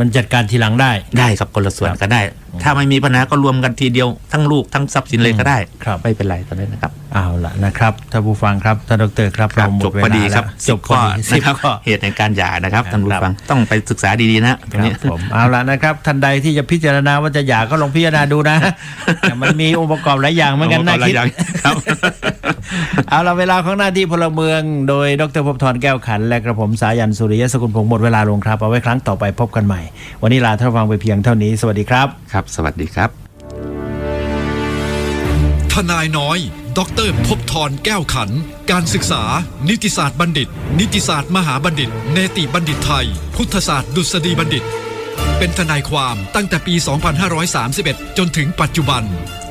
มันจัดการทีหลังได้ครับคนละส่วนก็ได้ถ้าไม่มีปัญหาก็รวมกันทีเดียวทั้งลูกทั้งทรัพย์สินเลยก็ได้ไม่เป็นไรตอนนี้นะครับเอาละนะครับท่านผู้ฟังครับท่านดร.ครับเราหมดเวลาแล้วจบข้อนะครับเหตุในการหย่านะครับท่านผู้ฟังต้องไปศึกษาดีๆนะตรงนี้ผมเอาละนะครับท่านใดที่จะพิจารณาว่าจะหย่าก็ลองพิจารณาดูนะมันมีองค์ประกอบหลายอย่างเหมือนกันน่าคิดเอาละเวลาของหน้าที่พลเมืองโดยดร.ภพธรแก้วขันและกระผมสายันสุริยะสกุลพงศ์หมดเวลาลงครับเอาไว้ครั้งต่อไปพบกันใหม่วันนี้ลาท่านผู้ฟังไปเพียงเท่านี้สวัสดีครับครับสวัสดีครับทนายน้อยดร.ภพธรแก้วขันการศึกษานิติศาสตร์บัณฑิตนิติศาสตร์มหาบัณฑิตเนติบัณฑิตไทยพุทธศาสตร์ดุษฎีบัณฑิตเป็นทนายความตั้งแต่ปี 2531 จนถึงปัจจุบัน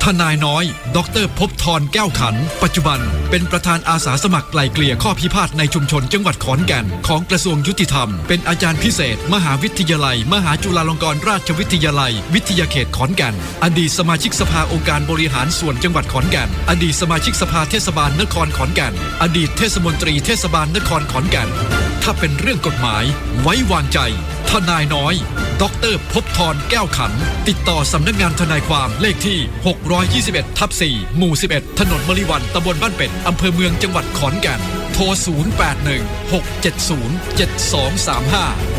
ทนายน้อยดร.ภพธรแก้วขันปัจจุบันเป็นประธานอาสาสมัครไกล่เกลี่ยข้อพิพาทในชุมชนจังหวัดขอนแก่นของกระทรวงยุติธรรมเป็นอาจารย์พิเศษมหาวิทยาลัยมหาจุฬาลงกรณราชวิทยาลัยวิทยาเขตขอนแก่นอดีตสมาชิกสภาองค์การบริหารส่วนจังหวัดขอนแก่นอดีตสมาชิกสภาเทศบาลนครขอนแก่นอดีตเทศมนตรีเทศบาลนครขอนแก่นถ้าเป็นเรื่องกฎหมายไว้วางใจทนายน้อยดร.ภพธรแก้วขันติดต่อสำนักงานทนายความเลขที่621/4หมู่11ถนนมะลิวันตำบลบ้านเป็ดอำเภอเมืองจังหวัดขอนแก่นโทร081 670 7235